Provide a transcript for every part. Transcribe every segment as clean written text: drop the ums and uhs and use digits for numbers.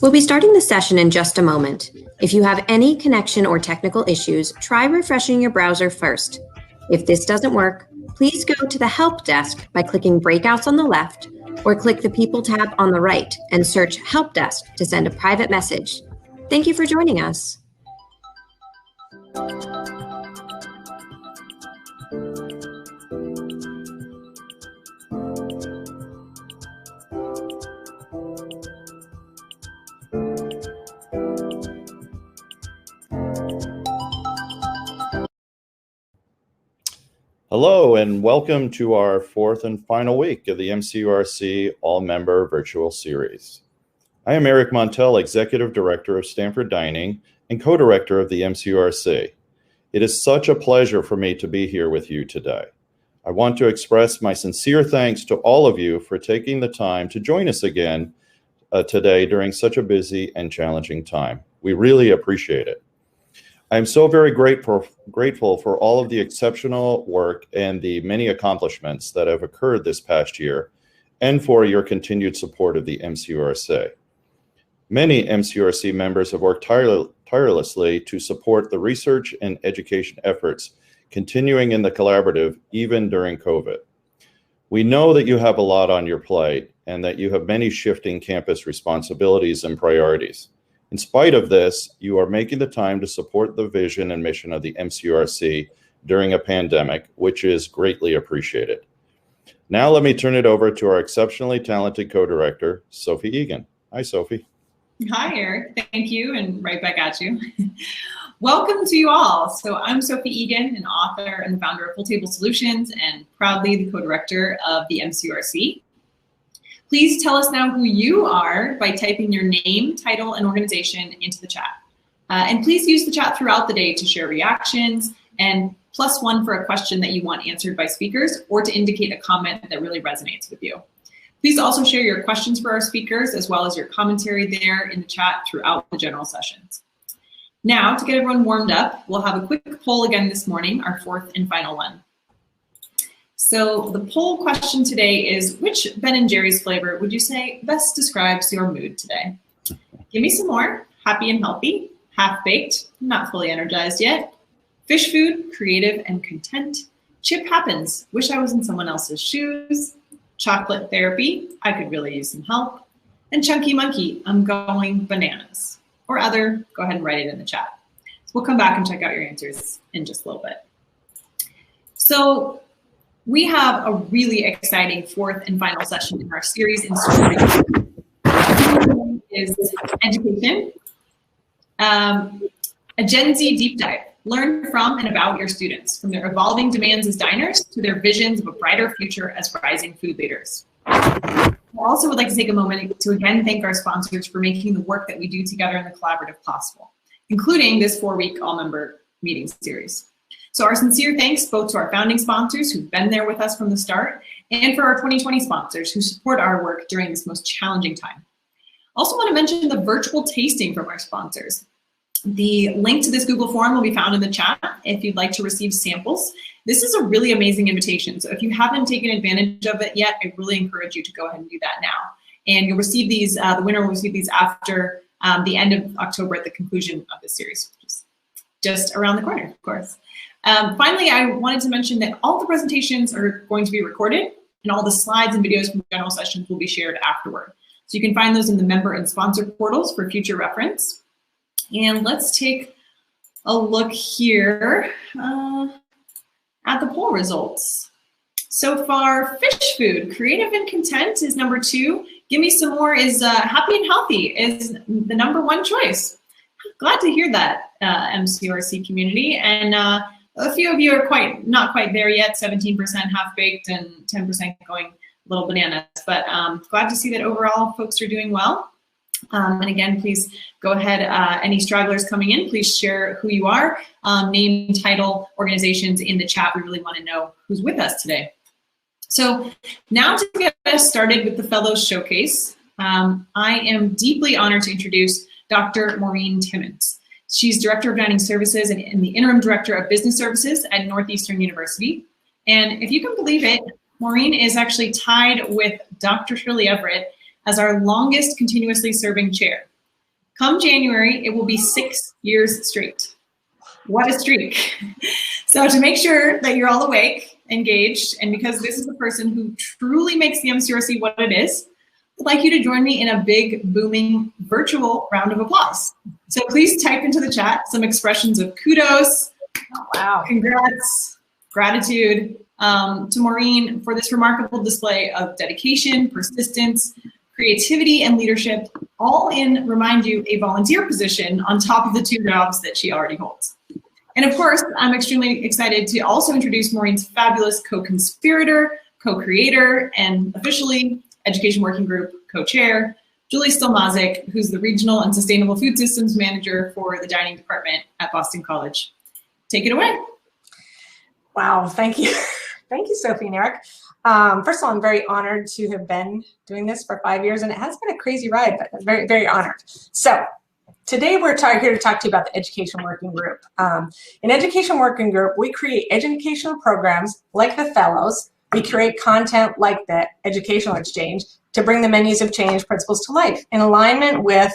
We'll be starting the session in just a moment. If you have any connection or technical issues, try refreshing your browser first. If this doesn't work, please go to the Help desk by clicking Breakouts on the left, or click the People tab on the right and search Help Desk to send a private message. Thank you for joining us. Hello and welcome to our fourth and final week of the MCURC All-Member Virtual Series. I am Eric Montel, Executive Director of Stanford Dining and Co-Director of the MCURC. It is such a pleasure for me to be here with you today. I want to express my sincere thanks to all of you for taking the time to join us again today during such a busy and challenging time. We really appreciate it. I am so very grateful for all of the exceptional work and the many accomplishments that have occurred this past year, and for your continued support of the MCURC. Many MCURC members have worked tirelessly to support the research and education efforts continuing in the collaborative even during COVID. We know that you have a lot on your plate and that you have many shifting campus responsibilities and priorities. In spite of this, you are making the time to support the vision and mission of the MCURC during a pandemic, which is greatly appreciated. Now let me turn it over to our exceptionally talented co-director, Sophie Egan. Hi, Sophie. Hi, Eric. Thank you, and right back at you. Welcome to you all. So I'm Sophie Egan, an author and the founder of Full Table Solutions, and proudly the co-director of the MCURC. Please tell us now who you are by typing your name, title, and organization into the chat. And please use the chat throughout the day to share reactions and +1 for a question that you want answered by speakers or to indicate a comment that really resonates with you. Please also share your questions for our speakers as well as your commentary there in the chat throughout the general sessions. Now, to get everyone warmed up, we'll have a quick poll again this morning, our fourth and final one. So the poll question today is, which Ben & Jerry's flavor would you say best describes your mood today? Give me some more. Happy and healthy, half-baked, not fully energized yet. Fish food, creative and content. Chip happens, wish I was in someone else's shoes. Chocolate therapy, I could really use some help. And chunky monkey, I'm going bananas. Or other, go ahead and write it in the chat. So we'll come back and check out your answers in just a little bit. So we have a really exciting fourth and final session in our series in story is education, a Gen Z deep dive. Learn from and about your students, from their evolving demands as diners to their visions of a brighter future as rising food leaders. I also would like to take a moment to again thank our sponsors for making the work that we do together in the collaborative possible, including this 4-week all-member meeting series. So our sincere thanks both to our founding sponsors who've been there with us from the start and for our 2020 sponsors who support our work during this most challenging time. Also want to mention the virtual tasting from our sponsors. The link to this Google form will be found in the chat if you'd like to receive samples. This is a really amazing invitation. So if you haven't taken advantage of it yet, I really encourage you to go ahead and do that now. And you'll receive these, the winner will receive these after the end of October at the conclusion of this series, which is just around the corner, of course. Finally, I wanted to mention that all the presentations are going to be recorded and all the slides and videos from general sessions will be shared afterward. So you can find those in the member and sponsor portals for future reference. And let's take a look here at the poll results. So far, fish food, creative and content is number 2. Give me some more is happy and healthy is the number 1 choice. Glad to hear that, MCURC community. And a few of you are not quite there yet, 17% half-baked and 10% going little bananas. But glad to see that overall folks are doing well. And again, please go ahead, any stragglers coming in, please share who you are, name, title, organizations in the chat. We really want to know who's with us today. So now to get us started with the Fellows Showcase, I am deeply honored to introduce Dr. Maureen Timmons. She's Director of Dining Services and the Interim Director of Business Services at Northeastern University. And if you can believe it, Maureen is actually tied with Dr. Shirley Everett as our longest continuously serving chair. Come January, it will be 6 years straight. What a streak. So to make sure that you're all awake, engaged, and because this is the person who truly makes the MCURC what it is, I'd like you to join me in a big, booming, virtual round of applause. So please type into the chat some expressions of kudos, wow, congrats, gratitude to Maureen for this remarkable display of dedication, persistence, creativity, and leadership, all in, remind you, a volunteer position on top of the 2 jobs that she already holds. And of course, I'm extremely excited to also introduce Maureen's fabulous co-conspirator, co-creator, and officially Education Working Group co-chair, Julie Stilmazik, who's the Regional and Sustainable Food Systems Manager for the Dining Department at Boston College. Take it away. Wow, thank you. Thank you, Sophie and Eric. First of all, I'm very honored to have been doing this for 5 years, and it has been a crazy ride, but I'm very, very honored. So today we're here to talk to you about the Education Working Group. In Education Working Group, we create educational programs like the Fellows. We create content like the Educational Exchange to bring the menus of change principles to life in alignment with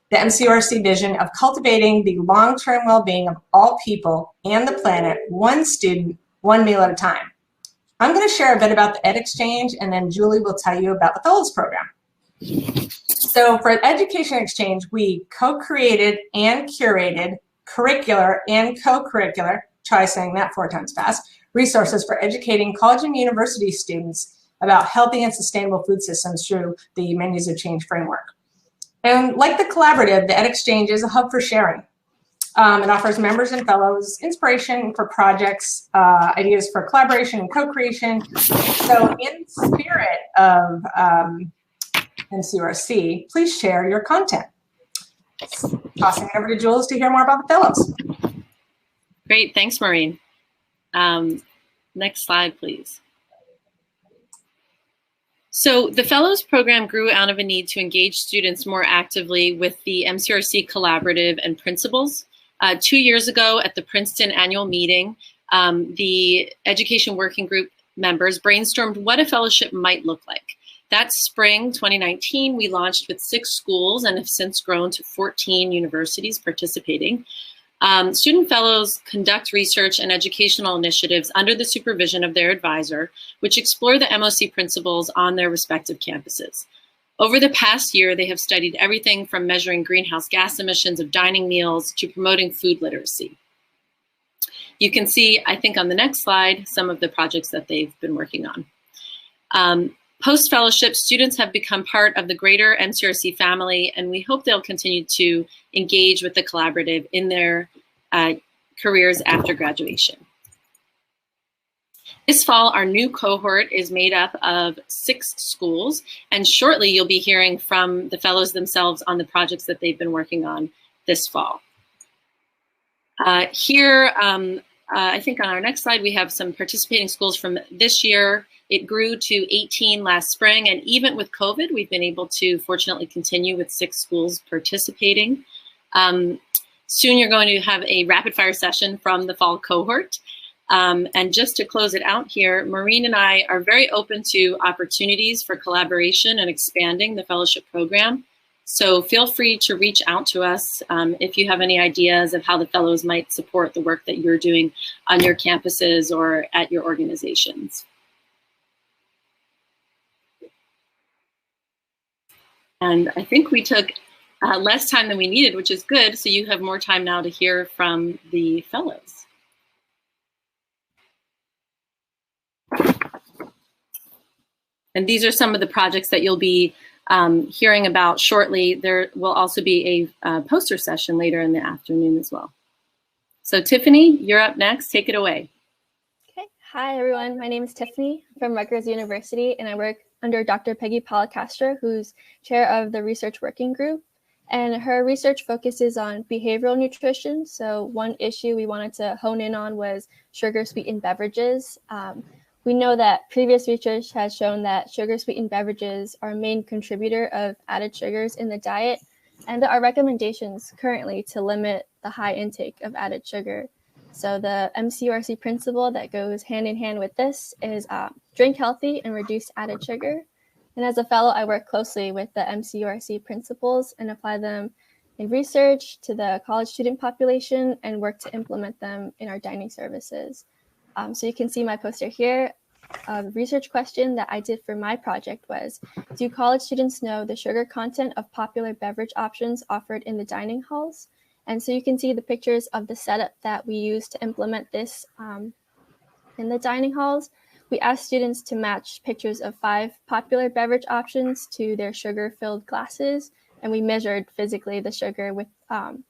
the MCURC vision of cultivating the long-term well-being of all people and the planet, one student, one meal at a time. I'm going to share a bit about the Ed Exchange, and then Julie will tell you about the Fellows Program. So for Education Exchange, we co-created and curated curricular and co-curricular, try saying that 4 times fast, resources for educating college and university students about healthy and sustainable food systems through the Menus of Change framework. And like the collaborative, the Ed Exchange is a hub for sharing. It offers members and fellows inspiration for projects, ideas for collaboration and co-creation. So in spirit of MCURC, please share your content. Tossing it over to Jules to hear more about the fellows. Great, thanks, Maureen. Next slide, please. So the Fellows Program grew out of a need to engage students more actively with the MCURC Collaborative and principles. 2 years ago at the Princeton annual meeting, the Education Working Group members brainstormed what a fellowship might look like. That spring, 2019, we launched with 6 schools and have since grown to 14 universities participating. Student fellows conduct research and educational initiatives under the supervision of their advisor, which explore the MOC principles on their respective campuses. Over the past year, they have studied everything from measuring greenhouse gas emissions of dining meals to promoting food literacy. You can see, I think on the next slide, some of the projects that they've been working on. Post-fellowship, students have become part of the greater MCURC family, and we hope they'll continue to engage with the collaborative in their careers after graduation. This fall, our new cohort is made up of 6 schools, and shortly you'll be hearing from the fellows themselves on the projects that they've been working on this fall. Here, I think on our next slide, we have some participating schools from this year. It grew to 18 last spring, and even with COVID, we've been able to fortunately continue with 6 schools participating. Soon you're going to have a rapid fire session from the fall cohort. And just to close it out here, Maureen and I are very open to opportunities for collaboration and expanding the fellowship program. So feel free to reach out to us if you have any ideas of how the fellows might support the work that you're doing on your campuses or at your organizations. And I think we took less time than we needed, which is good. So you have more time now to hear from the fellows. And these are some of the projects that you'll be hearing about shortly. There will also be a poster session later in the afternoon as well. So Tiffany, you're up next. Take it away. Okay. Hi, everyone. My name is Tiffany from Rutgers University, and I work under Dr. Peggy Policastro, who's chair of the Research Working Group. And her research focuses on behavioral nutrition. So one issue we wanted to hone in on was sugar-sweetened beverages. We know that previous research has shown that sugar-sweetened beverages are a main contributor of added sugars in the diet, and there are recommendations currently to limit the high intake of added sugar. So the MCURC principle that goes hand in hand with this is drink healthy and reduce added sugar. And as a fellow, I work closely with the MCURC principles and apply them in research to the college student population and work to implement them in our dining services. So you can see my poster here. A research question that I did for my project was, do college students know the sugar content of popular beverage options offered in the dining halls? And so you can see the pictures of the setup that we use to implement this in the dining halls. We asked students to match pictures of 5 popular beverage options to their sugar-filled glasses, and we measured physically the sugar with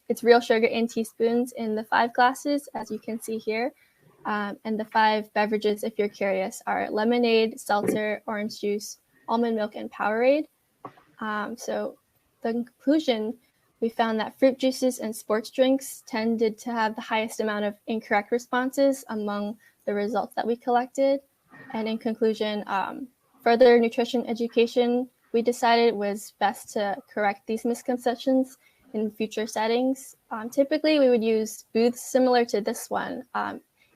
its real sugar in teaspoons in the 5 glasses, as you can see here. And the 5 beverages, if you're curious, are lemonade, seltzer, orange juice, almond milk, and Powerade. So the conclusion, we found that fruit juices and sports drinks tended to have the highest amount of incorrect responses among the results that we collected. And in conclusion, further nutrition education, we decided was best to correct these misconceptions in future settings. Typically, we would use booths similar to this one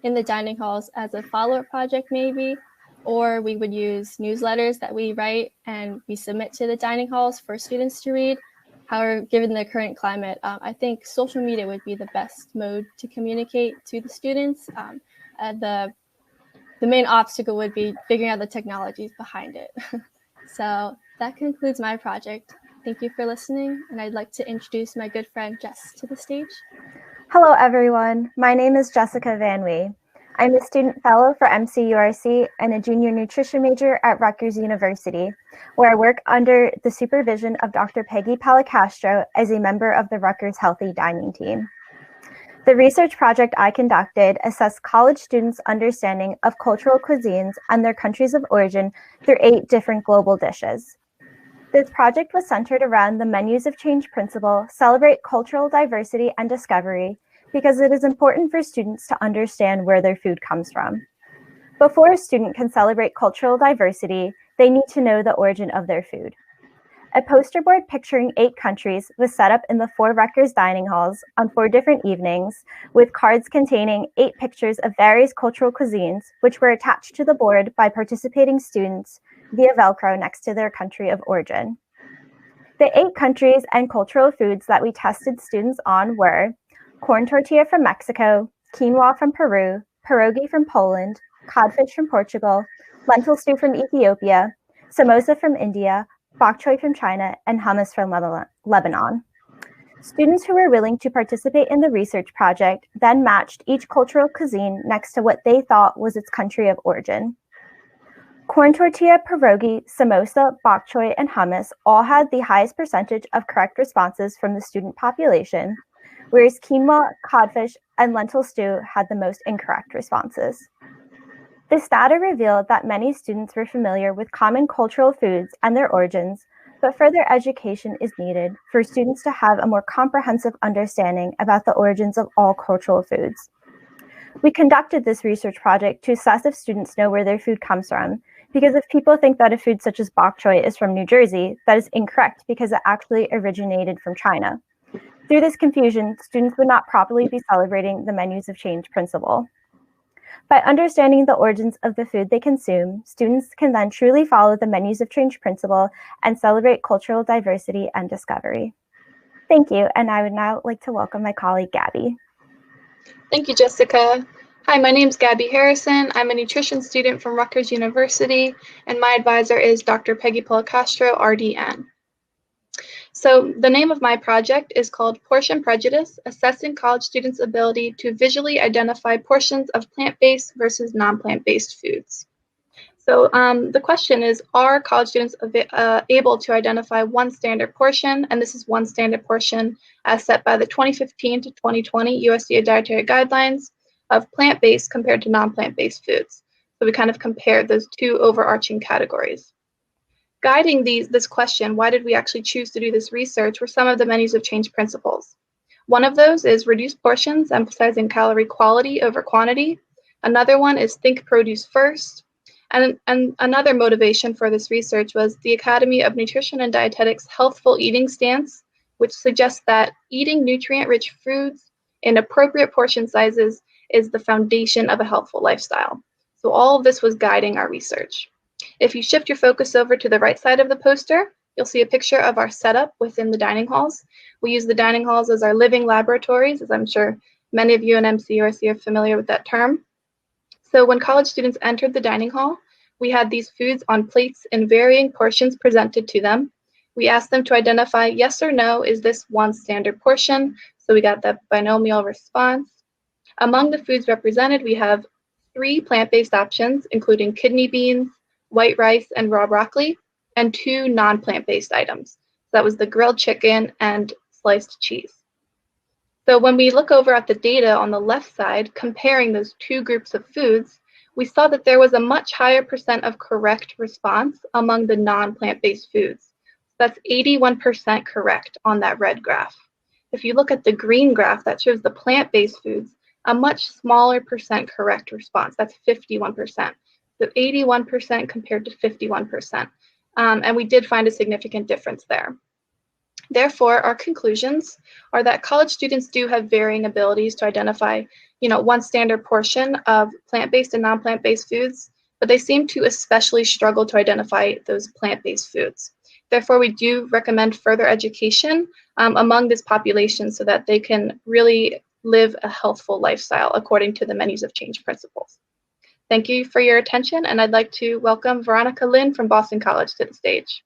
in the dining halls as a follow-up project maybe, or we would use newsletters that we write and we submit to the dining halls for students to read. However, given the current climate, I think social media would be the best mode to communicate to the students. The main obstacle would be figuring out the technologies behind it. So that concludes my project. Thank you for listening, and I'd like to introduce my good friend Jess to the stage. Hello, everyone. My name is Jessica Van Wee. I'm a student fellow for MCURC and a junior nutrition major at Rutgers University, where I work under the supervision of Dr. Peggy Palacastro as a member of the Rutgers Healthy Dining team. The research project I conducted assessed college students' understanding of cultural cuisines and their countries of origin through 8 different global dishes. This project was centered around the Menus of Change principle, celebrate cultural diversity and discovery, because it is important for students to understand where their food comes from. Before a student can celebrate cultural diversity, they need to know the origin of their food. A poster board picturing 8 countries was set up in the 4 Rutgers dining halls on 4 different evenings, with cards containing 8 pictures of various cultural cuisines, which were attached to the board by participating students via Velcro next to their country of origin. The 8 countries and cultural foods that we tested students on were corn tortilla from Mexico, quinoa from Peru, pierogi from Poland, codfish from Portugal, lentil stew from Ethiopia, samosa from India, bok choy from China, and hummus from Lebanon. Students who were willing to participate in the research project then matched each cultural cuisine next to what they thought was its country of origin. Corn tortilla, pierogi, samosa, bok choy, and hummus all had the highest percentage of correct responses from the student population, whereas quinoa, codfish, and lentil stew had the most incorrect responses. This data revealed that many students were familiar with common cultural foods and their origins, but further education is needed for students to have a more comprehensive understanding about the origins of all cultural foods. We conducted this research project to assess if students know where their food comes from, because if people think that a food such as bok choy is from New Jersey, that is incorrect because it actually originated from China. Through this confusion, students would not properly be celebrating the Menus of Change principle. By understanding the origins of the food they consume, students can then truly follow the Menus of Change principle and celebrate cultural diversity and discovery. Thank you, and I would now like to welcome my colleague, Gabby. Thank you, Jessica. Hi, my name is Gabby Harrison. I'm a nutrition student from Rutgers University, and my advisor is Dr. Peggy Palacastro, RDN. So the name of my project is called Portion Prejudice, Assessing College Students' Ability to Visually Identify Portions of Plant-Based versus Non-Plant-Based Foods. So the question is, are college students able to identify one standard portion, and this is one standard portion as set by the 2015 to 2020 USDA Dietary Guidelines of plant-based compared to non-plant-based foods. So we kind of compared those 2 overarching categories. Guiding this question, why did we actually choose to do this research, were some of the Menus of Change principles. One of those is reduce portions, emphasizing calorie quality over quantity. Another one is think produce first. And another motivation for this research was the Academy of Nutrition and Dietetics Healthful Eating Stance, which suggests that eating nutrient-rich foods in appropriate portion sizes is the foundation of a healthful lifestyle. So all of this was guiding our research. If you shift your focus over to the right side of the poster, You'll see a picture of our setup within the dining halls. We use the dining halls as our living laboratories, as I'm sure many of you in MCURC are familiar with that term. So when college students entered the dining hall, we had these foods on plates in varying portions presented to them. We asked them to identify yes or no, is this one standard portion? So we got that binomial response. Among the foods represented, we have 3 plant-based options, including kidney beans, white rice, and raw broccoli, and 2 non-plant-based items. That was the grilled chicken and sliced cheese. So when we look over at the data on the left side, comparing those 2 groups of foods, we saw that there was a much higher percent of correct response among the non-plant-based foods. That's 81% correct on that red graph. If you look at the green graph that shows the plant-based foods, a much smaller percent correct response. That's 51%. So 81% compared to 51%. And we did find a significant difference there. Therefore, our conclusions are that college students do have varying abilities to identify, one standard portion of plant-based and non-plant-based foods, but they seem to especially struggle to identify those plant-based foods. Therefore, we do recommend further education among this population so that they can really live a healthful lifestyle according to the Menus of Change principles. Thank you for your attention, and I'd like to welcome Veronica Lin from Boston College to the stage.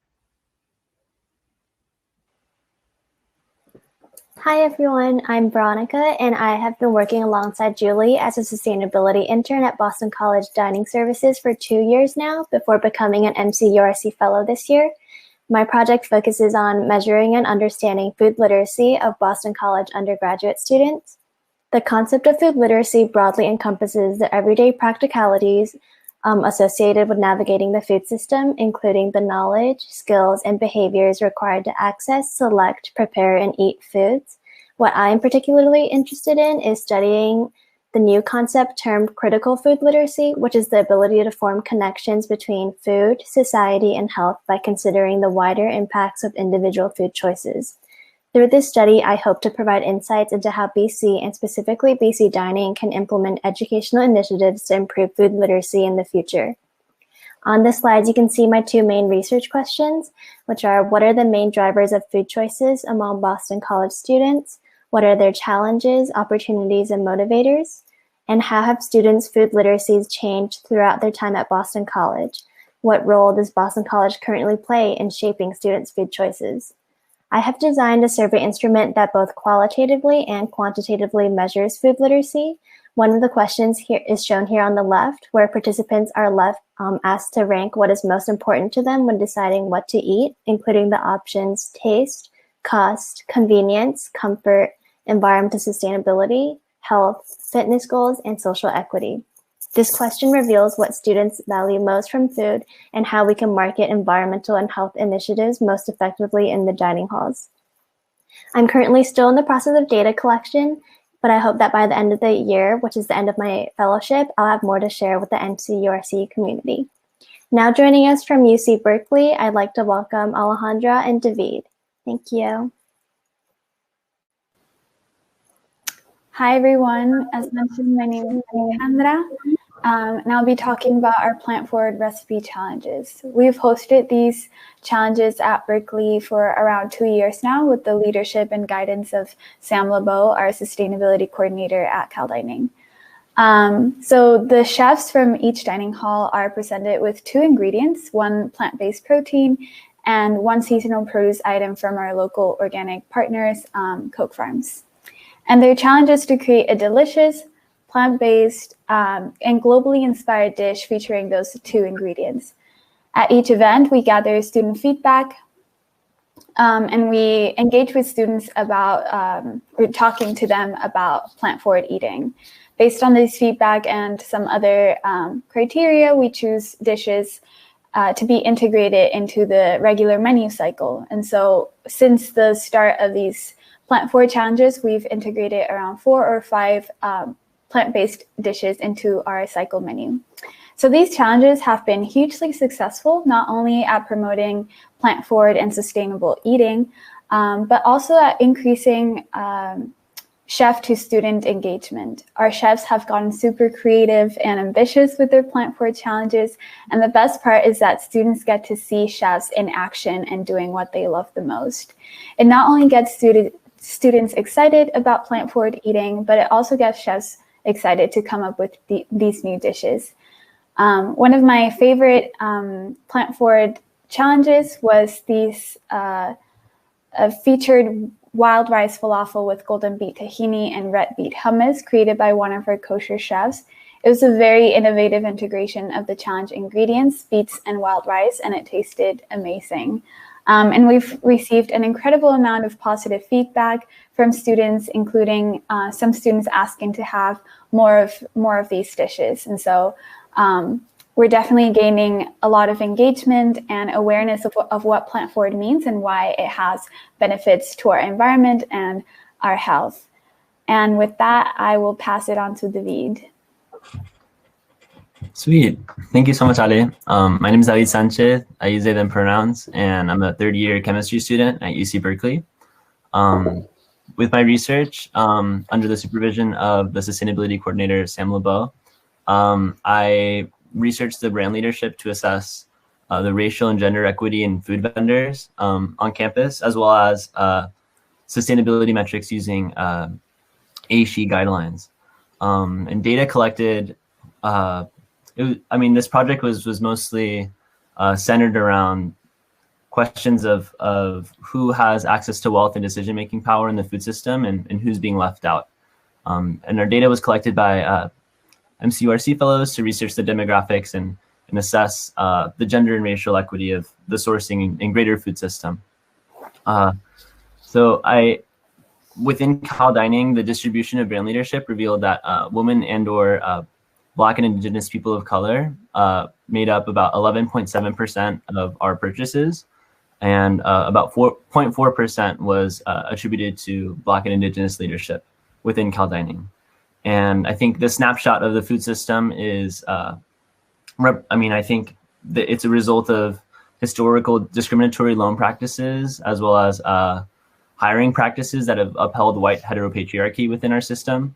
Hi everyone, I'm Veronica, and I have been working alongside Julie as a sustainability intern at Boston College Dining Services for 2 years now before becoming an MCURC fellow this year. My project focuses on measuring and understanding food literacy of Boston College undergraduate students. The concept of food literacy broadly encompasses the everyday practicalities associated with navigating the food system, including the knowledge, skills, and behaviors required to access, select, prepare, and eat foods. What I'm particularly interested in is studying the new concept termed critical food literacy, which is the ability to form connections between food, society, and health by considering the wider impacts of individual food choices. Through this study, I hope to provide insights into how BC, and specifically BC Dining, can implement educational initiatives to improve food literacy in the future. On the slides, you can see my 2 main research questions, which are: what are the main drivers of food choices among Boston College students? What are their challenges, opportunities, and motivators? And how have students' food literacies changed throughout their time at Boston College? What role does Boston College currently play in shaping students' food choices? I have designed a survey instrument that both qualitatively and quantitatively measures food literacy. One of the questions here is shown here on the left, where participants are asked to rank what is most important to them when deciding what to eat, including the options taste, cost, convenience, comfort, environmental sustainability, health, fitness goals, and social equity. This question reveals what students value most from food and how we can market environmental and health initiatives most effectively in the dining halls. I'm currently still in the process of data collection, but I hope that by the end of the year, which is the end of my fellowship, I'll have more to share with the MCURC community. Now joining us from UC Berkeley, I'd like to welcome Alejandra and David. Thank you. Hi everyone, as mentioned, my name is Alejandra. And I'll be talking about our Plant Forward Recipe Challenges. We've hosted these challenges at Berkeley for around 2 years now with the leadership and guidance of Sam LeBeau, our sustainability coordinator at Cal Dining. So the chefs from each dining hall are presented with 2 ingredients, 1 plant-based protein and 1 seasonal produce item from our local organic partners, Coke Farms. And their challenge is to create a delicious, plant-based, and globally inspired dish featuring those 2 ingredients. At each event, we gather student feedback, and we engage with students about talking to them about plant-forward eating. Based on this feedback and some other criteria, we choose dishes to be integrated into the regular menu cycle. And so since the start of these plant-forward challenges, we've integrated around 4 or 5 plant-based dishes into our cycle menu. So these challenges have been hugely successful, not only at promoting plant-forward and sustainable eating, but also at increasing chef to student engagement. Our chefs have gotten super creative and ambitious with their plant forward challenges. And the best part is that students get to see chefs in action and doing what they love the most. It not only gets students excited about plant forward eating, but it also gets chefs excited to come up with these new dishes. One of my favorite plant forward challenges was these featured wild rice falafel with golden beet tahini and red beet hummus created by one of our kosher chefs. It was a very innovative integration of the challenge ingredients, beets and wild rice, and it tasted amazing. And we've received an incredible amount of positive feedback from students, including some students asking to have more of these dishes. And so we're definitely gaining a lot of engagement and awareness of what plant forward means and why it has benefits to our environment and our health. And with that, I will pass it on to David. Sweet. Thank you so much, Ale. My name is David Sanchez. I use they, them pronouns, and I'm a third-year chemistry student at UC Berkeley. With my research, under the supervision of the sustainability coordinator, Sam LeBeau, I researched the brand leadership to assess the racial and gender equity in food vendors on campus, as well as sustainability metrics using ASHE guidelines. And data collected, this project was mostly centered around questions of who has access to wealth and decision-making power in the food system and who's being left out. And our data was collected by MCURC fellows to research the demographics and assess the gender and racial equity of the sourcing in greater food system. Within Cal Dining, the distribution of brand leadership revealed that women and/or Black and Indigenous people of color made up about 11.7% of our purchases, and about 4.4% was attributed to Black and Indigenous leadership within Cal Dining. And I think the snapshot of the food system is, I think that it's a result of historical discriminatory loan practices, as well as hiring practices that have upheld white heteropatriarchy within our system.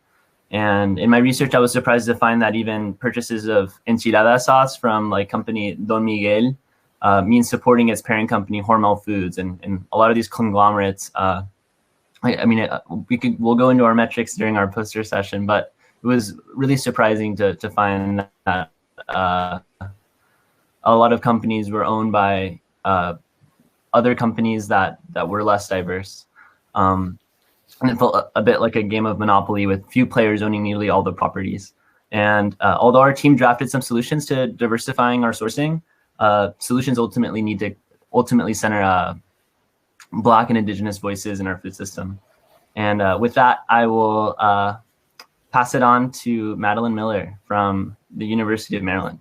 And in my research, I was surprised to find that even purchases of enchilada sauce from like company Don Miguel means supporting its parent company, Hormel Foods, and a lot of these conglomerates. We'll go into our metrics during our poster session, but it was really surprising to find that a lot of companies were owned by other companies that were less diverse. And it felt a bit like a game of Monopoly with few players owning nearly all the properties. And although our team drafted some solutions to diversifying our sourcing, solutions ultimately need to center Black and Indigenous voices in our food system. And with that, I will pass it on to Madeline Miller from the University of Maryland.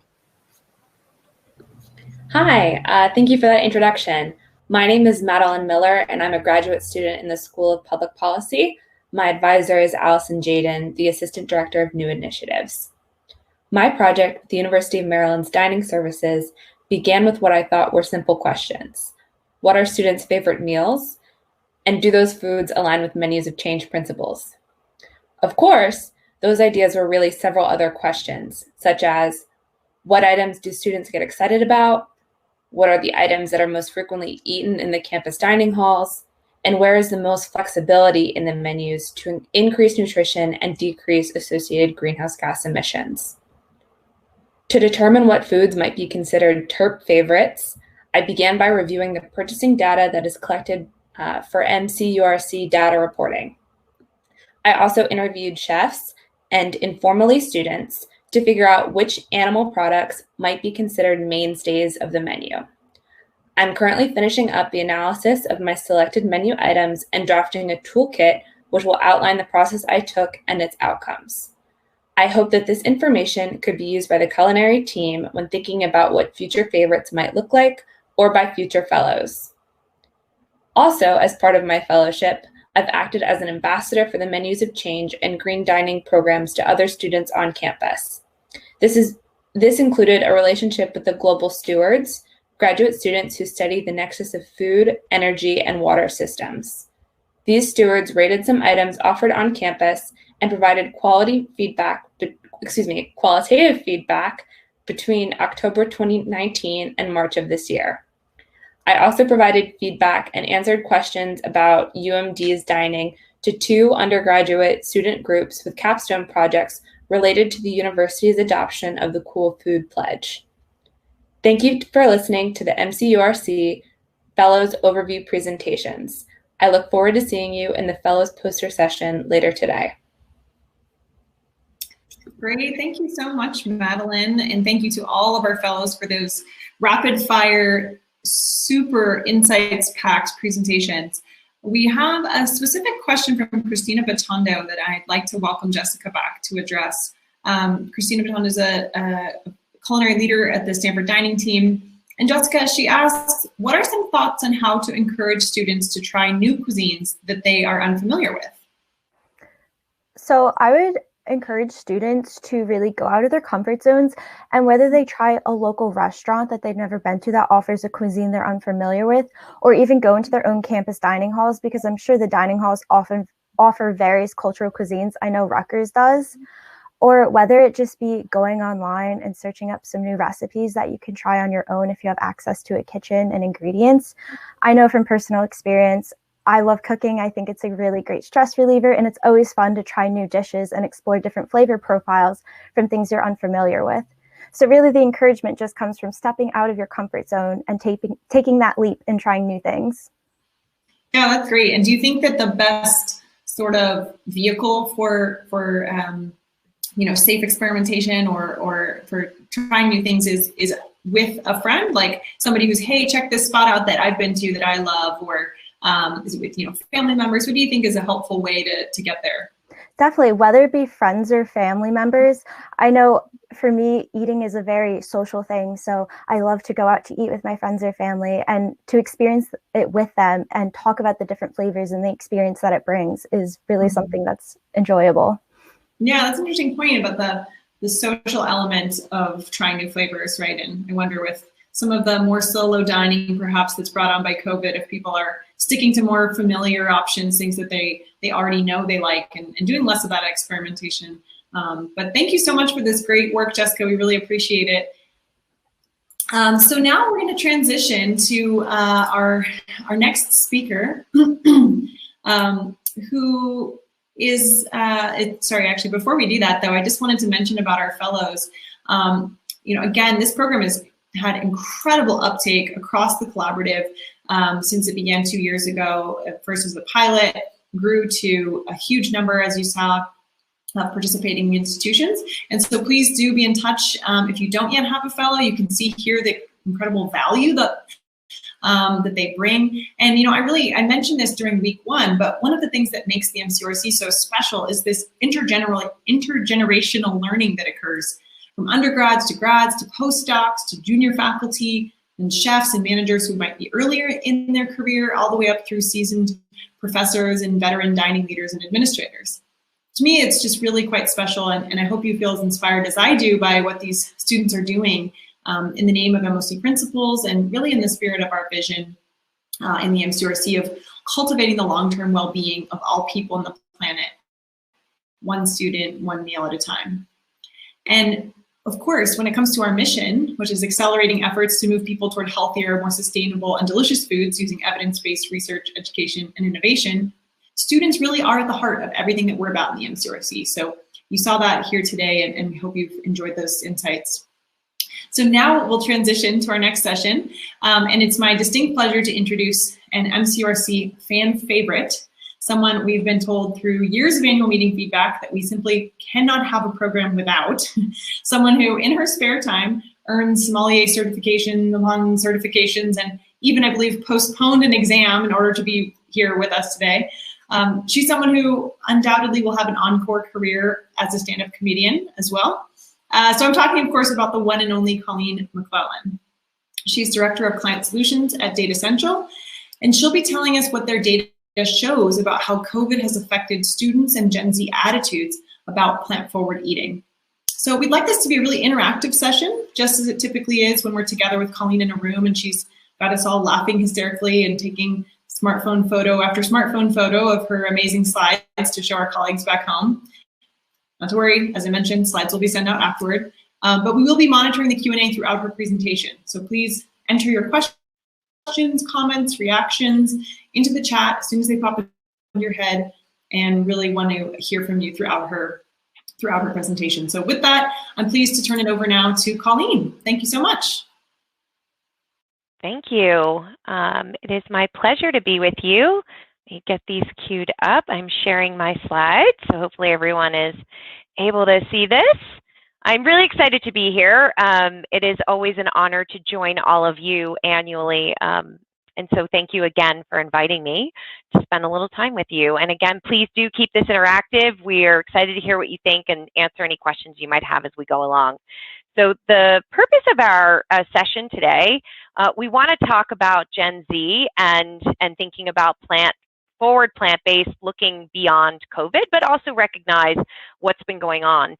Hi, thank you for that introduction. My name is Madeline Miller, and I'm a graduate student in the School of Public Policy. My advisor is Allison Jaden, the Assistant Director of New Initiatives. My project with the University of Maryland's Dining Services began with what I thought were simple questions. What are students' favorite meals? And do those foods align with menus of change principles? Of course, those ideas were really several other questions, such as what items do students get excited about? What are the items that are most frequently eaten in the campus dining halls? And where is the most flexibility in the menus to increase nutrition and decrease associated greenhouse gas emissions? To determine what foods might be considered TERP favorites, I began by reviewing the purchasing data that is collected for MCURC data reporting. I also interviewed chefs and informally students to figure out which animal products might be considered mainstays of the menu. I'm currently finishing up the analysis of my selected menu items and drafting a toolkit which will outline the process I took and its outcomes. I hope that this information could be used by the culinary team when thinking about what future favorites might look like, or by future fellows. Also, as part of my fellowship, I've acted as an ambassador for the Menus of Change and green dining programs to other students on campus. This included a relationship with the Global Stewards, graduate students who study the nexus of food, energy, and water systems. These stewards rated some items offered on campus and provided qualitative feedback between October 2019 and March of this year. I also provided feedback and answered questions about UMD's dining to 2 undergraduate student groups with capstone projects related to the university's adoption of the Cool Food Pledge. Thank you for listening to the MCURC Fellows Overview presentations. I look forward to seeing you in the Fellows poster session later today. Great, thank you so much, Madeline, and thank you to all of our fellows for those rapid fire, super insights-packed presentations. We have a specific question from Christina Batondo that I'd like to welcome Jessica back to address. Christina Batondo is a culinary leader at the Stanford Dining team. And Jessica, she asks, what are some thoughts on how to encourage students to try new cuisines that they are unfamiliar with? So I would encourage students to really go out of their comfort zones, and whether they try a local restaurant that they've never been to that offers a cuisine they're unfamiliar with, or even go into their own campus dining halls, because I'm sure the dining halls often offer various cultural cuisines. I know Rutgers does. Or whether it just be going online and searching up some new recipes that you can try on your own if you have access to a kitchen and ingredients. I know from personal experience, I love cooking. I think it's a really great stress reliever, and it's always fun to try new dishes and explore different flavor profiles from things you're unfamiliar with. So really the encouragement just comes from stepping out of your comfort zone and taking that leap and trying new things. Yeah, that's great. And do you think that the best sort of vehicle for safe experimentation or for trying new things is with a friend, like somebody who's, hey, check this spot out that I've been to that I love, or is it with family members? What do you think is a helpful way to get there? Definitely, whether it be friends or family members. I know for me, eating is a very social thing, so I love to go out to eat with my friends or family, and to experience it with them and talk about the different flavors and the experience that it brings is really something that's enjoyable. Yeah, that's an interesting point about the social element of trying new flavors, right? And I wonder with some of the more solo dining, perhaps that's brought on by COVID, if people are sticking to more familiar options, things that they already know they like, and doing less of that experimentation. But thank you so much for this great work, Jessica. We really appreciate it. So now we're going to transition to our next speaker, who is, actually, before we do that, though, I just wanted to mention about our fellows. Again, this program has had incredible uptake across the collaborative since it began 2 years ago. At first as a pilot, grew to a huge number, as you saw, participating institutions. And so please do be in touch. If you don't yet have a fellow, you can see here the incredible value that they bring. And I mentioned this during week 1, but one of the things that makes the MCURC so special is this intergenerational learning that occurs from undergrads to grads to postdocs to junior faculty and chefs and managers who might be earlier in their career, all the way up through seasoned professors and veteran dining leaders and administrators. To me, it's just really quite special, and I hope you feel as inspired as I do by what these students are doing in the name of MOC principles, and really in the spirit of our vision in the MCURC of cultivating the long-term well-being of all people on the planet, one student, one meal at a time. And of course, when it comes to our mission, which is accelerating efforts to move people toward healthier, more sustainable, and delicious foods using evidence-based research, education, and innovation, students really are at the heart of everything that we're about in the MCURC. So you saw that here today, and we hope you've enjoyed those insights. So now we'll transition to our next session, and it's my distinct pleasure to introduce an MCURC fan favorite, someone we've been told through years of annual meeting feedback that we simply cannot have a program without, someone who in her spare time earned sommelier certification among certifications, and even, I believe, postponed an exam in order to be here with us today. She's someone who undoubtedly will have an encore career as a stand-up comedian as well. So I'm talking, of course, about the one and only Colleen McClellan. She's Director of Client Solutions at Data Central, and she'll be telling us what their data shows about how COVID has affected students and Gen Z attitudes about plant-forward eating. So we'd like this to be a really interactive session, just as it typically is when we're together with Colleen in a room and she's got us all laughing hysterically and taking smartphone photo after smartphone photo of her amazing slides to show our colleagues back home. Not to worry, as I mentioned, slides will be sent out afterward, but we will be monitoring the Q&A throughout her presentation. So please enter your questions, comments, reactions into the chat as soon as they pop in your head, and really want to hear from you throughout her presentation. So with that, I'm pleased to turn it over now to Colleen. Thank you so much. Thank you. It is my pleasure to be with you. Let me get these queued up. I'm sharing my slides, so hopefully everyone is able to see this. I'm really excited to be here. It is always an honor to join all of you annually. And so thank you again for inviting me to spend a little time with you. And again, please do keep this interactive. We are excited to hear what you think and answer any questions you might have as we go along. So the purpose of our session today, we want to talk about Gen Z and thinking about forward plant-based, looking beyond COVID, but also recognize what's been going on.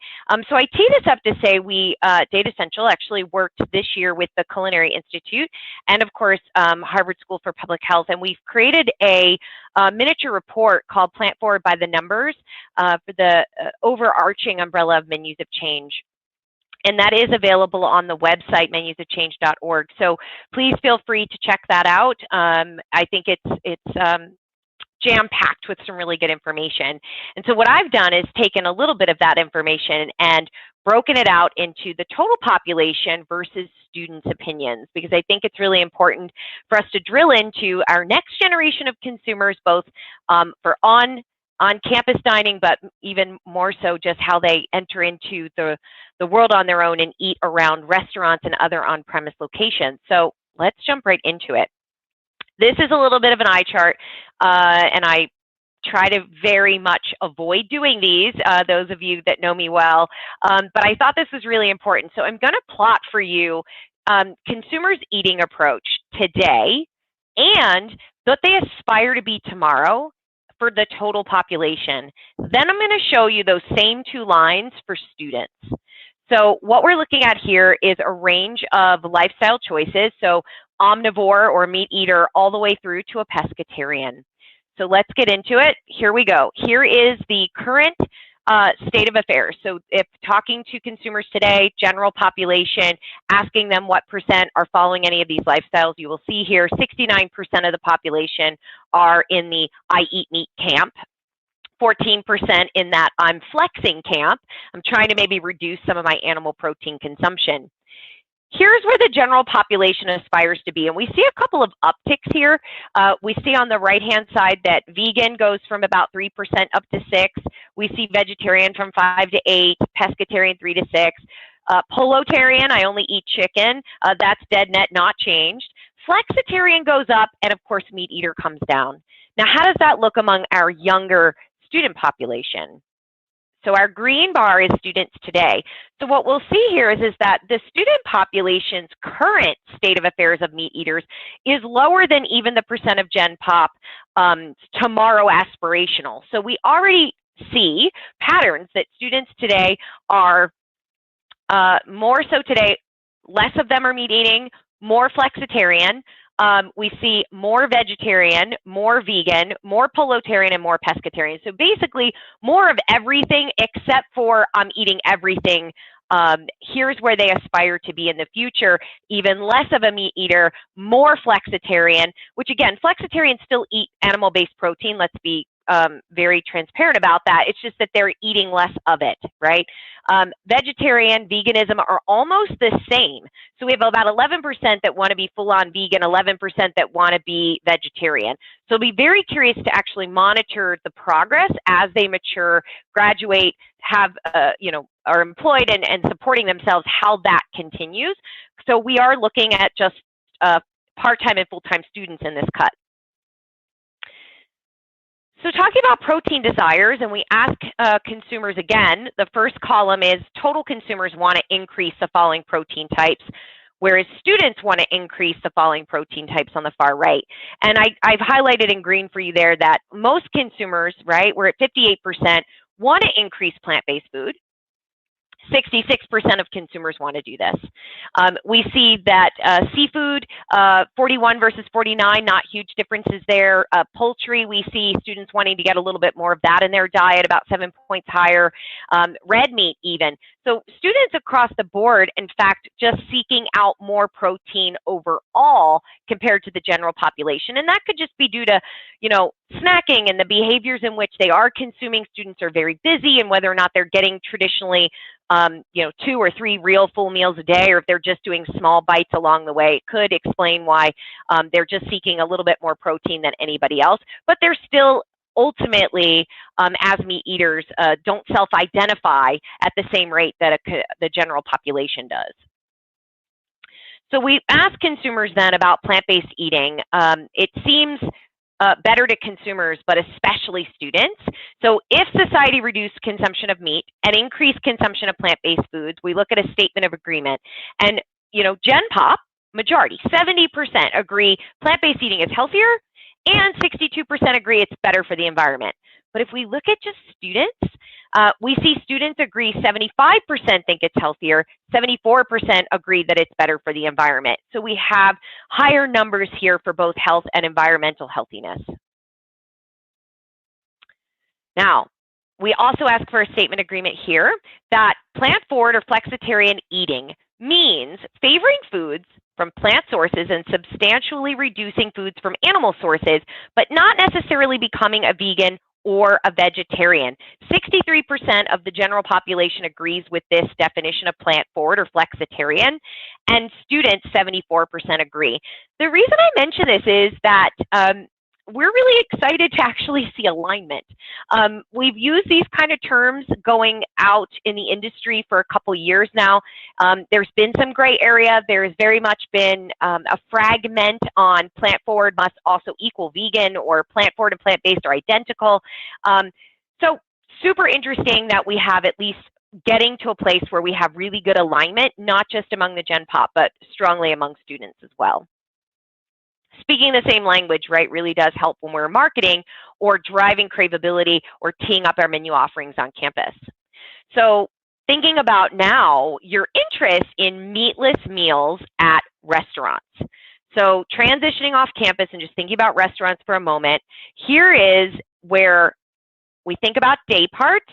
So I tee this up to say we, Data Central, actually worked this year with the Culinary Institute and, of course, Harvard School for Public Health, and we've created a miniature report called Plant Forward by the Numbers for the overarching umbrella of Menus of Change. And that is available on the website, menusofchange.org. So please feel free to check that out. I think it's jam-packed with some really good information. And so what I've done is taken a little bit of that information and broken it out into the total population versus students' opinions, because I think it's really important for us to drill into our next generation of consumers, both for on-campus dining, but even more so just how they enter into the world on their own and eat around restaurants and other on-premise locations. So let's jump right into it. This is a little bit of an eye chart, and I try to very much avoid doing these, those of you that know me well, but I thought this was really important. So I'm going to plot for you consumers' eating approach today and what they aspire to be tomorrow for the total population. Then I'm going to show you those same two lines for students. So what we're looking at here is a range of lifestyle choices. So omnivore or meat eater all the way through to a pescatarian. So let's get into it. Here we go. Here is the current state of affairs. So if talking to consumers today, general population, asking them what percent are following any of these lifestyles, you will see here 69% of the population are in the I eat meat camp. 14% in that I'm flexing camp. I'm trying to maybe reduce some of my animal protein consumption. Here's where the general population aspires to be, and we see a couple of upticks here. We see on the right-hand side that vegan goes from about 3% up to 6%. We see vegetarian from 5 to 8%, pescatarian 3 to 6%. Polotarian, I only eat chicken. That's dead net, not changed. Flexitarian goes up, and of course, meat eater comes down. Now, how does that look among our younger student population? So our green bar is students today. So what we'll see here is that the student population's current state of affairs of meat eaters is lower than even the percent of Gen Pop tomorrow aspirational. So we already see patterns that students today are more so today, less of them are meat eating, more flexitarian. We see more vegetarian, more vegan, more polotarian, and more pescatarian. So basically, more of everything except for I'm eating everything. Here's where they aspire to be in the future. Even less of a meat eater, more flexitarian, which again, flexitarians still eat animal-based protein. Let's be very transparent about that. It's just that they're eating less of it, right? Vegetarian, veganism are almost the same. So we have about 11% that want to be full-on vegan, 11% that want to be vegetarian. So I'll be very curious to actually monitor the progress as they mature, graduate, have, are employed and supporting themselves, how that continues. So we are looking at just part-time and full-time students in this cut. So talking about protein desires, and we ask consumers again, the first column is total consumers want to increase the following protein types, whereas students want to increase the following protein types on the far right. And I've highlighted in green for you there that most consumers, right, we're at 58%, want to increase plant-based food. 66% of consumers want to do this. We see that seafood, 41 versus 49, not huge differences there. Poultry, we see students wanting to get a little bit more of that in their diet, about 7 points higher. Red meat even. So students across the board, in fact, just seeking out more protein overall compared to the general population. And that could just be due to, you know, snacking and the behaviors in which they are consuming. Students are very busy, and whether or not they're getting traditionally, you know, 2 or 3 real full meals a day, or if they're just doing small bites along the way, it could explain why they're just seeking a little bit more protein than anybody else. But they're still ultimately, as meat eaters, don't self-identify at the same rate that the general population does. So we asked consumers then about plant-based eating. It seems better to consumers, but especially students. So if society reduced consumption of meat and increased consumption of plant-based foods, we look at a statement of agreement. And, you know, Gen Pop, majority, 70% agree plant-based eating is healthier, and 62% agree it's better for the environment. But if we look at just students, we see students agree 75% think it's healthier, 74% agree that it's better for the environment. So we have higher numbers here for both health and environmental healthiness. Now, we also ask for a statement agreement here that plant-forward or flexitarian eating means favoring foods from plant sources and substantially reducing foods from animal sources, but not necessarily becoming a vegan or a vegetarian. 63% of the general population agrees with this definition of plant-forward or flexitarian, and students, 74% agree. The reason I mention this is that we're really excited to actually see alignment. We've used these kind of terms going out in the industry for a couple years now. There's been some gray area. There's very much been a fragment on plant-forward must also equal vegan, or plant-forward and plant-based are identical. So super interesting that we have at least getting to a place where we have really good alignment, not just among the Gen Pop, but strongly among students as well. Speaking the same language, right, really does help when we're marketing or driving craveability or teeing up our menu offerings on campus. So thinking about now your interest in meatless meals at restaurants. So transitioning off campus and just thinking about restaurants for a moment, here is where we think about day parts,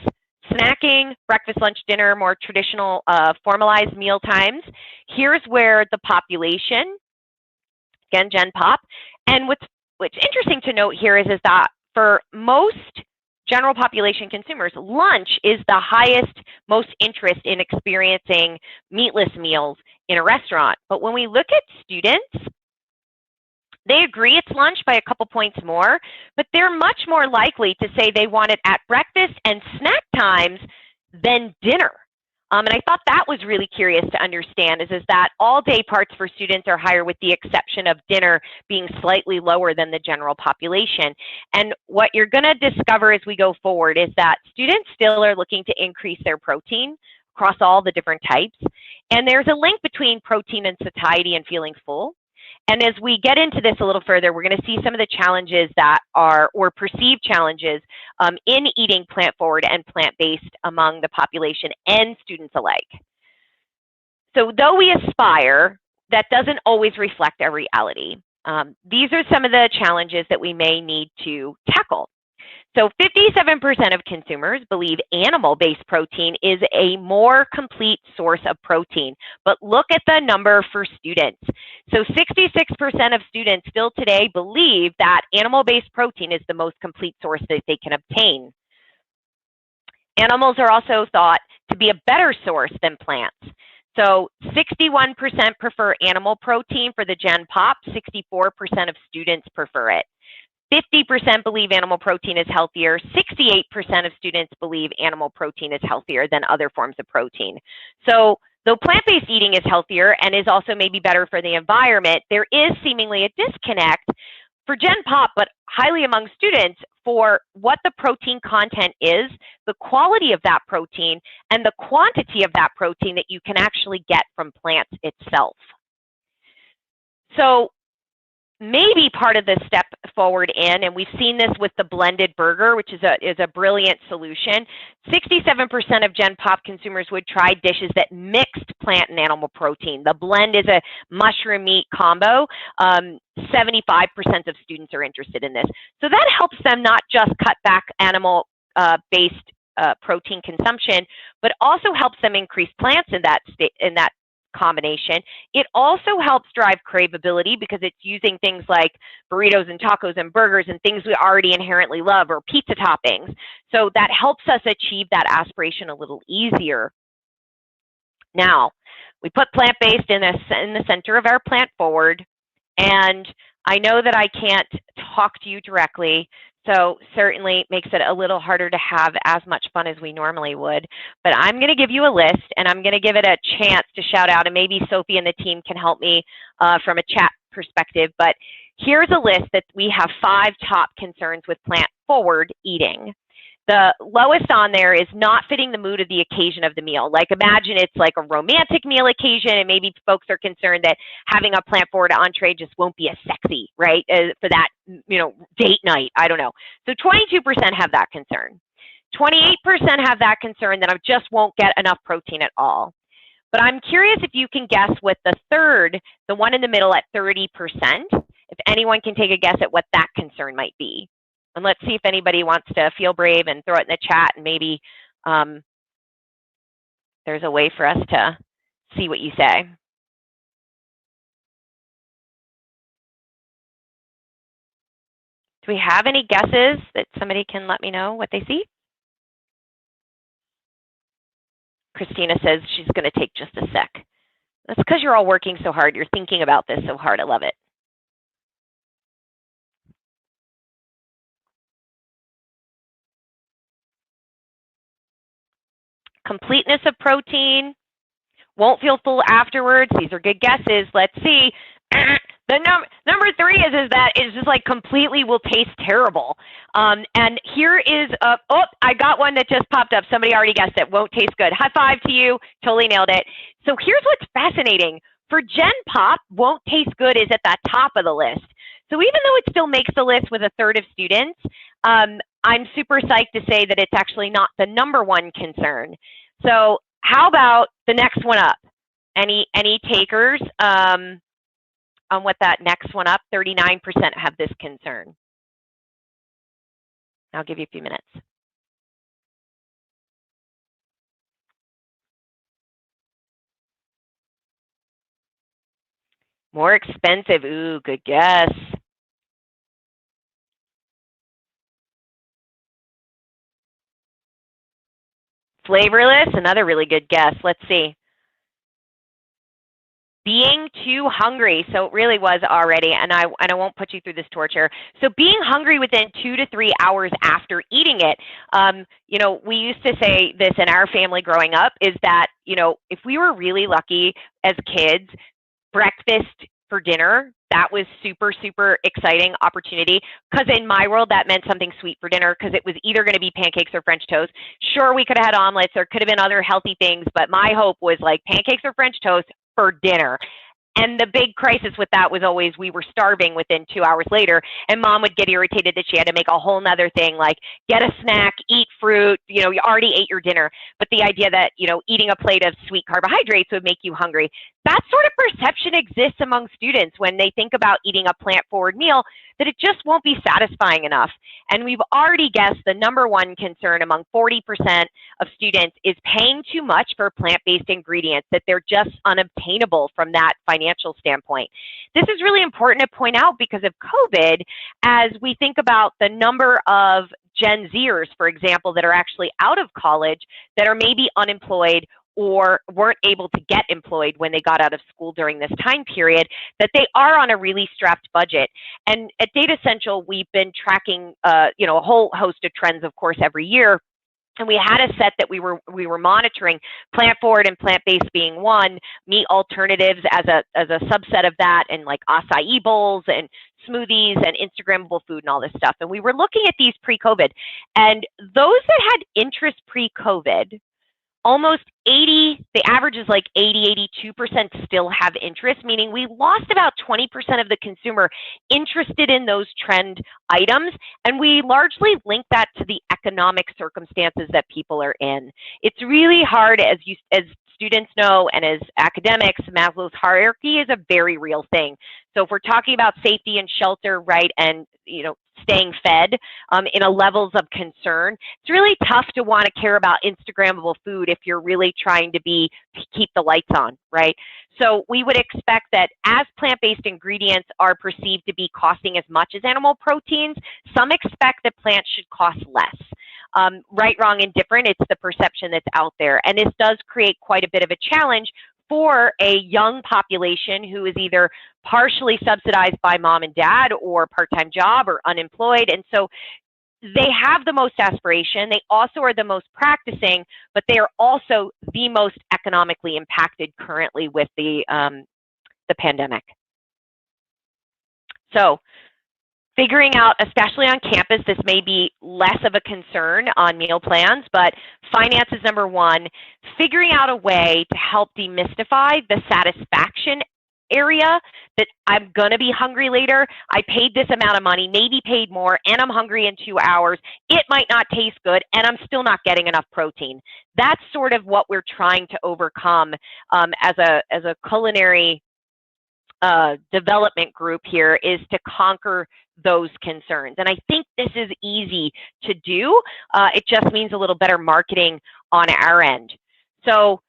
snacking, breakfast, lunch, dinner, more traditional formalized meal times. Here's where the population, again, Gen Pop. And what's interesting to note here is that for most general population consumers, lunch is the highest, most interest in experiencing meatless meals in a restaurant. But when we look at students, they agree it's lunch by a couple points more, but they're much more likely to say they want it at breakfast and snack times than dinner. And I thought that was really curious to understand is that all day parts for students are higher, with the exception of dinner being slightly lower than the general population. And what you're going to discover as we go forward is that students still are looking to increase their protein across all the different types. And there's a link between protein and satiety and feeling full. And as we get into this a little further, we're going to see some of the challenges that are, or perceived challenges, in eating plant-forward and plant-based among the population and students alike. So though we aspire, that doesn't always reflect our reality. These are some of the challenges that we may need to tackle. So 57% of consumers believe animal-based protein is a more complete source of protein. But look at the number for students. So 66% of students still today believe that animal-based protein is the most complete source that they can obtain. Animals are also thought to be a better source than plants. So 61% prefer animal protein for the Gen Pop, 64% of students prefer it. 50% believe animal protein is healthier. 68% of students believe animal protein is healthier than other forms of protein. So though plant-based eating is healthier and is also maybe better for the environment, there is seemingly a disconnect for Gen Pop, but highly among students, for what the protein content is, the quality of that protein, and the quantity of that protein that you can actually get from plants itself. So maybe part of the step forward in, and we've seen this with the blended burger, which is a brilliant solution. 67% of Gen Pop consumers would try dishes that mixed plant and animal protein. The blend is a mushroom meat combo. 75% of students are interested in this. So that helps them not just cut back animal based protein consumption, but also helps them increase plants in that combination. It also helps drive craveability because it's using things like burritos and tacos and burgers and things we already inherently love, or pizza toppings. So that helps us achieve that aspiration a little easier. Now, we put plant-based in the center of our plant forward, and I know that I can't talk to you directly, so certainly makes it a little harder to have as much fun as we normally would. But I'm going to give you a list, and I'm going to give it a chance to shout out, and maybe Sophie and the team can help me from a chat perspective. But here's a list that we have 5 top concerns with plant-forward eating. The lowest on there is not fitting the mood of the occasion of the meal. Like, imagine it's like a romantic meal occasion, and maybe folks are concerned that having a plant-forward entree just won't be as sexy, right, for that, date night. I don't know. So 22% have that concern. 28% have that concern that I just won't get enough protein at all. But I'm curious if you can guess what the third, the one in the middle at 30%, if anyone can take a guess at what that concern might be. And let's see if anybody wants to feel brave and throw it in the chat, and maybe there's a way for us to see what you say. Do we have any guesses that somebody can let me know what they see? Christina says she's going to take just a sec. That's because you're all working so hard. You're thinking about this so hard. I love it. Completeness of protein, won't feel full afterwards. These are good guesses. Let's see. The number 3 is that it's just like completely will taste terrible. And here is I got one that just popped up. Somebody already guessed it. Won't taste good. High five to you. Totally nailed it. So here's what's fascinating. For Gen Pop, won't taste good is at the top of the list. So even though it still makes the list with a third of students, I'm super psyched to say that it's actually not the number 1 concern. So how about the next one up? Any takers on what that next one up? 39% have this concern. I'll give you a few minutes. More expensive. Ooh, good guess. Flavorless, another really good guess. Let's see. Being too hungry. So it really was already, and I won't put you through this torture. So being hungry within 2 to 3 hours after eating it. We used to say this in our family growing up, is that, if we were really lucky as kids, breakfast for dinner, that was super, super exciting opportunity, because in my world, that meant something sweet for dinner, because it was either going to be pancakes or French toast. Sure, we could have had omelets, there could have been other healthy things, but my hope was like pancakes or French toast for dinner. And the big crisis with that was always we were starving within 2 hours later, and mom would get irritated that she had to make a whole nother thing, like get a snack, eat fruit, you already ate your dinner. But the idea that, eating a plate of sweet carbohydrates would make you hungry, that sort of perception exists among students when they think about eating a plant-forward meal, that it just won't be satisfying enough. And we've already guessed the number 1 concern among 40% of students is paying too much for plant-based ingredients, that they're just unobtainable from that financial standpoint. This is really important to point out because of COVID, as we think about the number of Gen Zers, for example, that are actually out of college, that are maybe unemployed or weren't able to get employed when they got out of school during this time period, that they are on a really strapped budget. And at Data Central, we've been tracking, a whole host of trends, of course, every year. And we had a set that we were monitoring, plant-forward and plant-based being one, meat alternatives as a subset of that, and like acai bowls and smoothies and Instagrammable food and all this stuff. And we were looking at these pre-COVID. And those that had interest pre-COVID, almost 80, the average is like 80, 82% still have interest, meaning we lost about 20% of the consumer interested in those trend items. And we largely link that to the economic circumstances that people are in. It's really hard, as students know, and as academics, Maslow's hierarchy is a very real thing. So if we're talking about safety and shelter, right, and staying fed in a levels of concern, it's really tough to want to care about Instagrammable food if you're really trying to keep the lights on, right? So we would expect that as plant-based ingredients are perceived to be costing as much as animal proteins, some expect that plants should cost less. Right, wrong, and different, it's the perception that's out there. And this does create quite a bit of a challenge for a young population who is either partially subsidized by mom and dad or part-time job or unemployed. And so they have the most aspiration. They also are the most practicing, but they are also the most economically impacted currently with the pandemic. So figuring out, especially on campus, this may be less of a concern on meal plans, but finance is number one. Figuring out a way to help demystify the satisfaction area that I'm going to be hungry later. I paid this amount of money, maybe paid more, and I'm hungry in 2 hours. It might not taste good, and I'm still not getting enough protein. That's sort of what we're trying to overcome as a culinary development group here, is to conquer those concerns. And I think this is easy to do. It just means a little better marketing on our end. So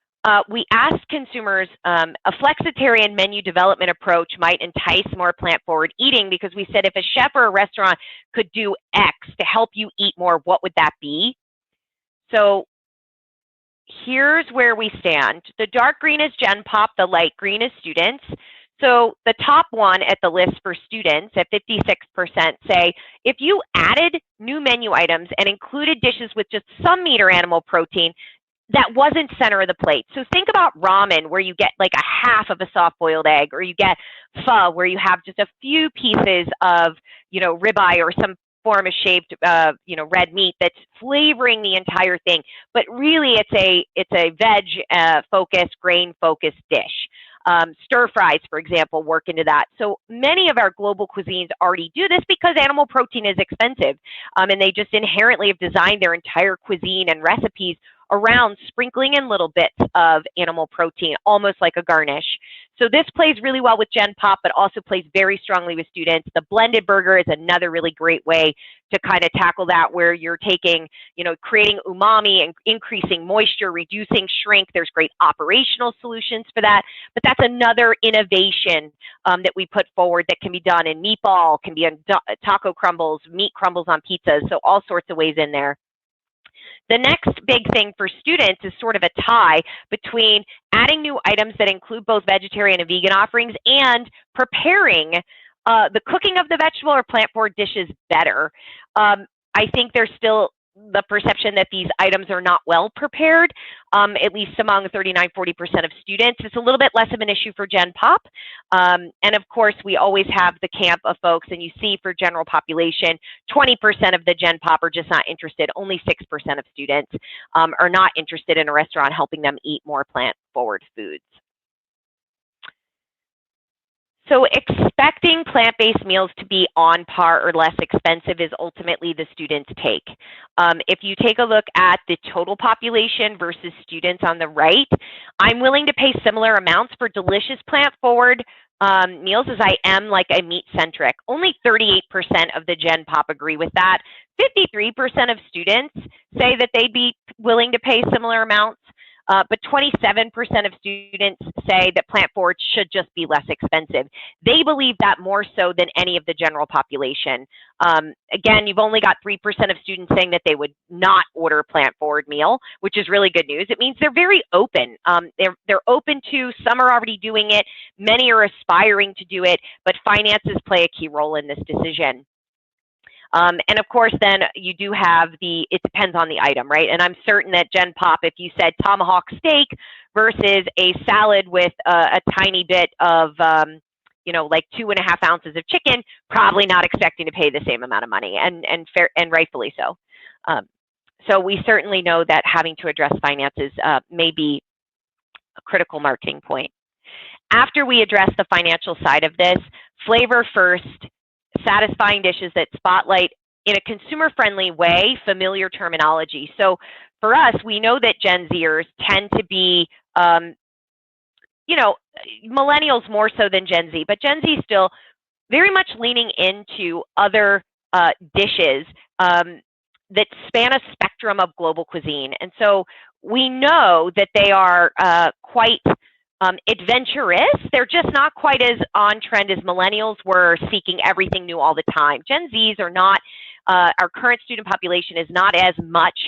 we asked consumers, a flexitarian menu development approach might entice more plant-forward eating, because we said if a chef or a restaurant could do X to help you eat more, what would that be? So here's where we stand. The dark green is Gen Pop, the light green is students. So the top one at the list for students at 56% say, if you added new menu items and included dishes with just some meat or animal protein, that wasn't center of the plate. So think about ramen, where you get like a half of a soft-boiled egg, or you get pho, where you have just a few pieces of, ribeye or some form of shaped, red meat that's flavoring the entire thing. But really, it's a veg-focused, grain-focused dish. Stir fries, for example, work into that. So many of our global cuisines already do this because animal protein is expensive, and they just inherently have designed their entire cuisine and recipes around sprinkling in little bits of animal protein, almost like a garnish. So this plays really well with Gen Pop, but also plays very strongly with students. The blended burger is another really great way to kind of tackle that, where you're taking, creating umami and increasing moisture, reducing shrink. There's great operational solutions for that. But that's another innovation that we put forward that can be done in meatball, can be in taco crumbles, meat crumbles on pizzas, so all sorts of ways in there. The next big thing for students is sort of a tie between adding new items that include both vegetarian and vegan offerings and preparing the cooking of the vegetable or plant-forward dishes better. I think there's still the perception that these items are not well prepared, at least among 39–40% of students. It's a little bit less of an issue for Gen Pop. And of course, we always have the camp of folks, and you see for general population, 20% of the Gen Pop are just not interested. Only 6% of students are not interested in a restaurant helping them eat more plant-forward foods. So expecting plant-based meals to be on par or less expensive is ultimately the student's take. If you take a look at the total population versus students on the right, I'm willing to pay similar amounts for delicious plant-forward meals as I am like a meat-centric. Only 38% of the Gen Pop agree with that. 53% of students say that they'd be willing to pay similar amounts. But 27% of students say that plant-forward should just be less expensive. They believe that more so than any of the general population. Again, you've only got 3% of students saying that they would not order a plant-forward meal, which is really good news. It means they're very open. They're open to, some are already doing it, many are aspiring to do it, but finances play a key role in this decision. And of course, then you do have it depends on the item, right? And I'm certain that Gen Pop, if you said tomahawk steak versus a salad with a tiny bit of, like 2.5 ounces of chicken, probably not expecting to pay the same amount of money, and rightfully so. So we certainly know that having to address finances may be a critical marketing point. After we address the financial side of this, flavor first, satisfying dishes that spotlight in a consumer-friendly way familiar terminology. So for us, we know that Gen Zers tend to be, millennials more so than Gen Z, but Gen Z still very much leaning into other dishes that span a spectrum of global cuisine. And so we know that they are quite adventurous. They're just not quite as on trend as millennials were, seeking everything new all the time. Gen Zs are not, our current student population is not as much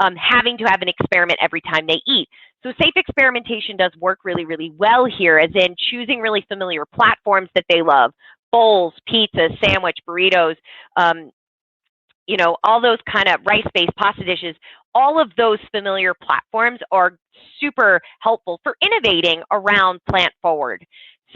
having to have an experiment every time they eat. So safe experimentation does work really, really well here, as in choosing really familiar platforms that they love, bowls, pizzas, sandwich, burritos, all those kind of rice-based pasta dishes. All of those familiar platforms are super helpful for innovating around plant forward.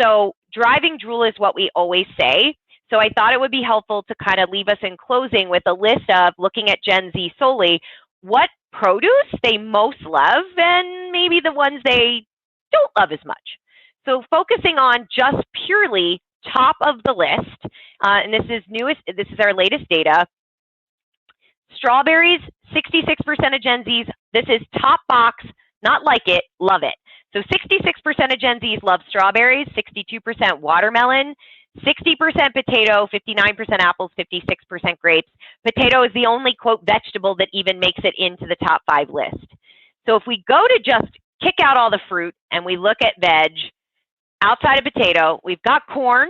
So driving drool is what we always say. So I thought it would be helpful to kind of leave us in closing with a list of, looking at Gen Z solely, what produce they most love and maybe the ones they don't love as much. So focusing on just purely top of the list, and this is our latest data. Strawberries, 66% of Gen Zs, this is top box, not like it, love it. So 66% of Gen Zs love strawberries, 62% watermelon, 60% potato, 59% apples, 56% grapes. Potato is the only, quote, vegetable that even makes it into the top 5 list. So if we go to just kick out all the fruit and we look at veg, outside of potato, we've got corn,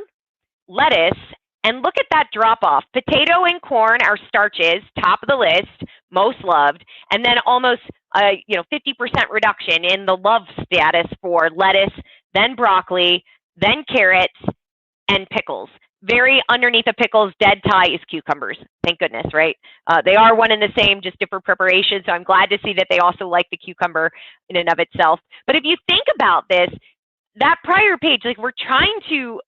lettuce, and look at that drop-off. Potato and corn are starches, top of the list, most loved, and then almost 50% reduction in the love status for lettuce, then broccoli, then carrots, and pickles. Very underneath the pickles, dead tie is cucumbers. Thank goodness, right? They are one and the same, just different preparations. So I'm glad to see that they also like the cucumber in and of itself. But if you think about this, that prior page, like, we're trying to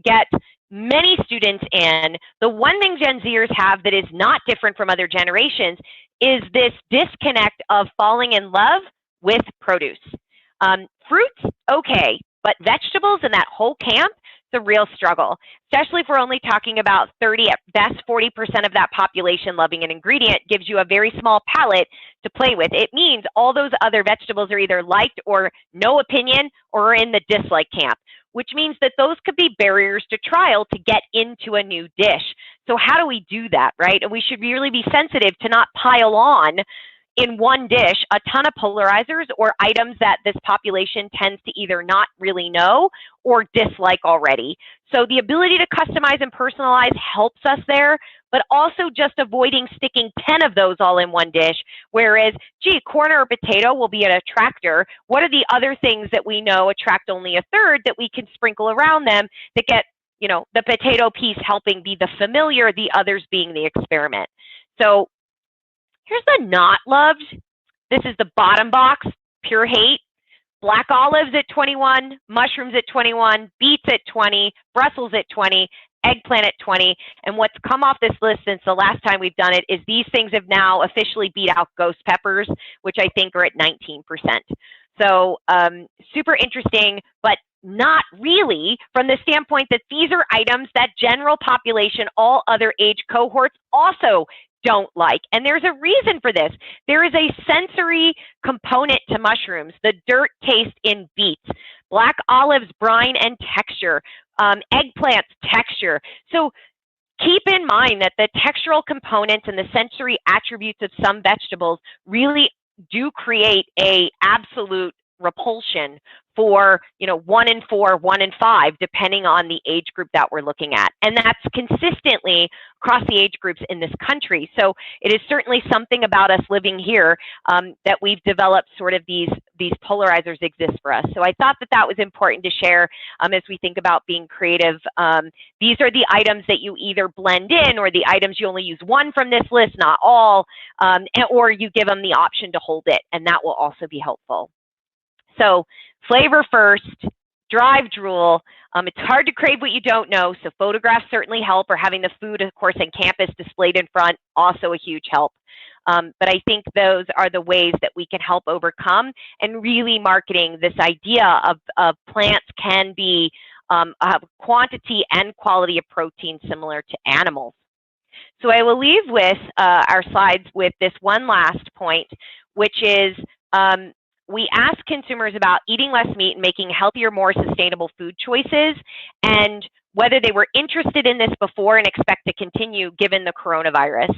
get many students in. The one thing Gen Zers have that is not different from other generations is this disconnect of falling in love with produce. Fruits, okay, but vegetables and that whole camp, it's a real struggle, especially if we're only talking about 30, at best 40% of that population loving an ingredient gives you a very small palette to play with. It means all those other vegetables are either liked or no opinion or are in the dislike camp, which means that those could be barriers to trial to get into a new dish. So how do we do that, right? And we should really be sensitive to not pile on in one dish a ton of polarizers or items that this population tends to either not really know or dislike already. So the ability to customize and personalize helps us there, but also just avoiding sticking 10 of those all in one dish, whereas, gee, corn or potato will be an attractor. What are the other things that we know attract only a third that we can sprinkle around them that get, the potato piece helping be the familiar, the others being the experiment. So here's the not loved. This is the bottom box, pure hate. Black olives at 21, mushrooms at 21, beets at 20, Brussels at 20, eggplant at 20. And what's come off this list since the last time we've done it is these things have now officially beat out ghost peppers, which I think are at 19%. So super interesting, but not really from the standpoint that these are items that general population, all other age cohorts also don't like. And there's a reason for this. There is a sensory component to mushrooms, the dirt taste in beets, black olives, brine and texture, eggplants, texture. So keep in mind that the textural components and the sensory attributes of some vegetables really do create a absolute repulsion for 1 in 4, 1 in 5, depending on the age group that we're looking at. And that's consistently across the age groups in this country. So it is certainly something about us living here that we've developed sort of these polarizers exist for us. So I thought that was important to share as we think about being creative. These are the items that you either blend in or the items you only use one from this list, not all, or you give them the option to hold it, and that will also be helpful. So flavor first, drive drool. It's hard to crave what you don't know, so photographs certainly help, or having the food, of course, on campus displayed in front, also a huge help. But I think those are the ways that we can help overcome, and really marketing this idea of plants can be have quantity and quality of protein similar to animals. So I will leave with our slides with this one last point, which is we ask consumers about eating less meat and making healthier, more sustainable food choices, and whether they were interested in this before and expect to continue given the coronavirus.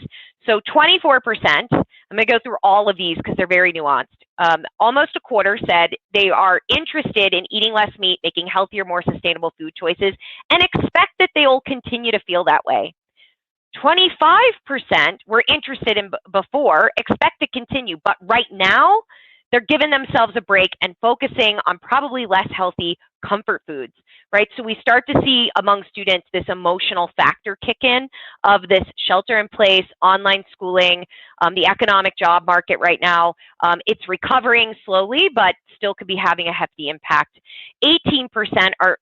So 24%, I'm going to go through all of these because they're very nuanced. Almost a quarter said they are interested in eating less meat, making healthier, more sustainable food choices, and expect that they will continue to feel that way. 25% were interested in before, expect to continue, but right now they're giving themselves a break and focusing on probably less healthy comfort foods, right? So we start to see among students this emotional factor kick in of this shelter in place, online schooling, the economic job market right now. It's recovering slowly, but still could be having a hefty impact. 18%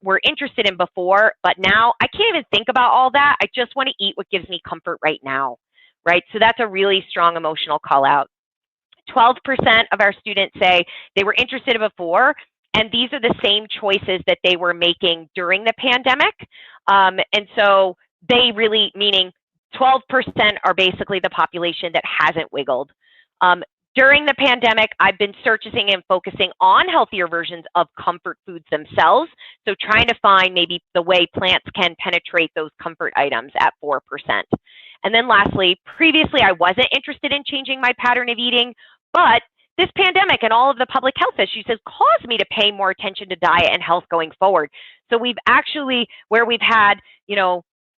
were interested in before, but now I can't even think about all that. I just want to eat what gives me comfort right now, right? So that's a really strong emotional call out. 12% of our students say they were interested before, and these are the same choices that they were making during the pandemic. And so they really, meaning 12% are basically the population that hasn't wiggled. During the pandemic, I've been searching and focusing on healthier versions of comfort foods themselves. So trying to find maybe the way plants can penetrate those comfort items at 4%. And then lastly, previously I wasn't interested in changing my pattern of eating, but this pandemic and all of the public health issues has caused me to pay more attention to diet and health going forward. So we've actually, where we've had,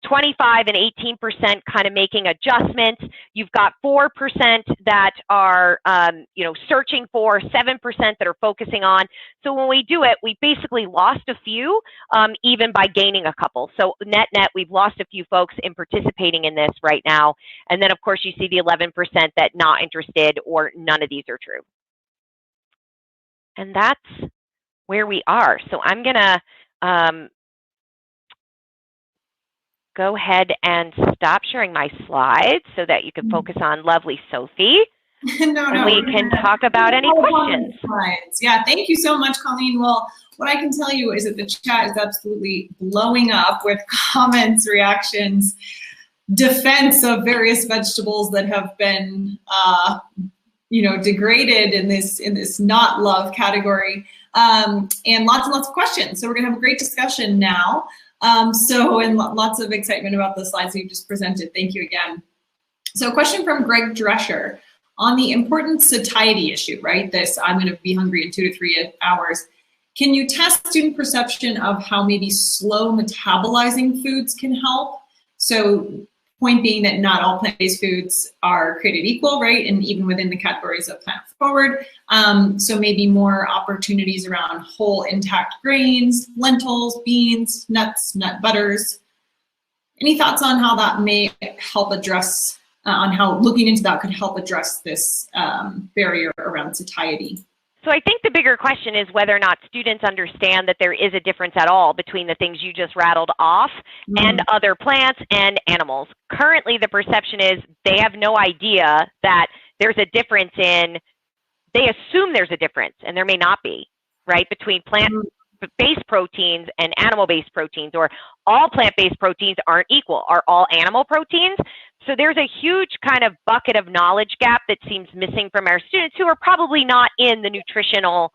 25 and 18% kind of making adjustments. You've got 4% that are, searching for, 7% that are focusing on. So when we do it, we basically lost a few, even by gaining a couple. So net, we've lost a few folks in participating in this right now. And then, of course, you see the 11% that not interested or none of these are true. And that's where we are. So I'm going to go ahead and stop sharing my slides so that you can focus on lovely Sophie. And we can talk about any questions. Yeah, thank you so much, Colleen. Well, what I can tell you is that the chat is absolutely blowing up with comments, reactions, defense of various vegetables that have been, degraded in this not love category, and lots of questions. So we're gonna have a great discussion now. And lots of excitement about the slides you just presented. Thank you again. So a question from Greg Drescher on the important satiety issue, right? This, I'm gonna be hungry in 2 to 3 hours. Can you test student perception of how maybe slow metabolizing foods can help? So point being that not all plant-based foods are created equal, right? And even within the categories of plant forward. So maybe more opportunities around whole intact grains, lentils, beans, nuts, nut butters. Any thoughts on how that may help address, on how looking into that could help address this barrier around satiety? So I think the bigger question is whether or not students understand that there is a difference at all between the things you just rattled off and other plants and animals. Currently, the perception is they have no idea that there's a difference they assume there's a difference, and there may not be, right, between plant-based proteins and animal-based proteins, or all plant-based proteins aren't equal. Are all animal proteins? So there's a huge kind of bucket of knowledge gap that seems missing from our students who are probably not in the nutritional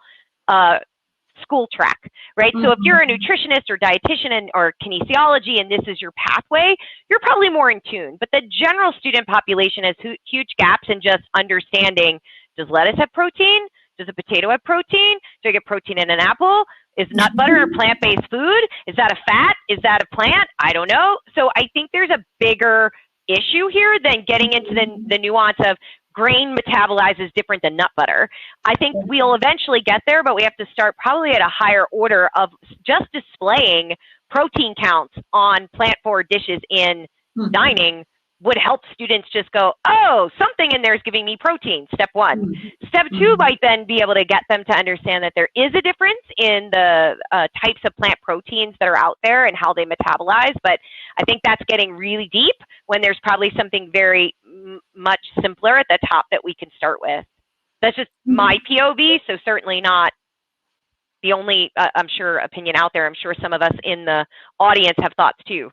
school track, right? So if you're a nutritionist or dietitian or kinesiology and this is your pathway, you're probably more in tune. But the general student population has huge gaps in just understanding, does lettuce have protein? Does a potato have protein? Do I get protein in an apple? Is nut butter a plant-based food? Is that a fat? Is that a plant? I don't know. So I think there's a bigger issue here than getting into the nuance of grain metabolizes different than nut butter. I think we'll eventually get there, but we have to start probably at a higher order of just displaying protein counts on plant-forward dishes in dining would help students just go, oh, something in there is giving me protein, step one. Step two might then be able to get them to understand that there is a difference in the types of plant proteins that are out there and how they metabolize. But I think that's getting really deep when there's probably something very much simpler at the top that we can start with. That's just my POV, so certainly not the only, I'm sure, opinion out there. I'm sure some of us in the audience have thoughts too.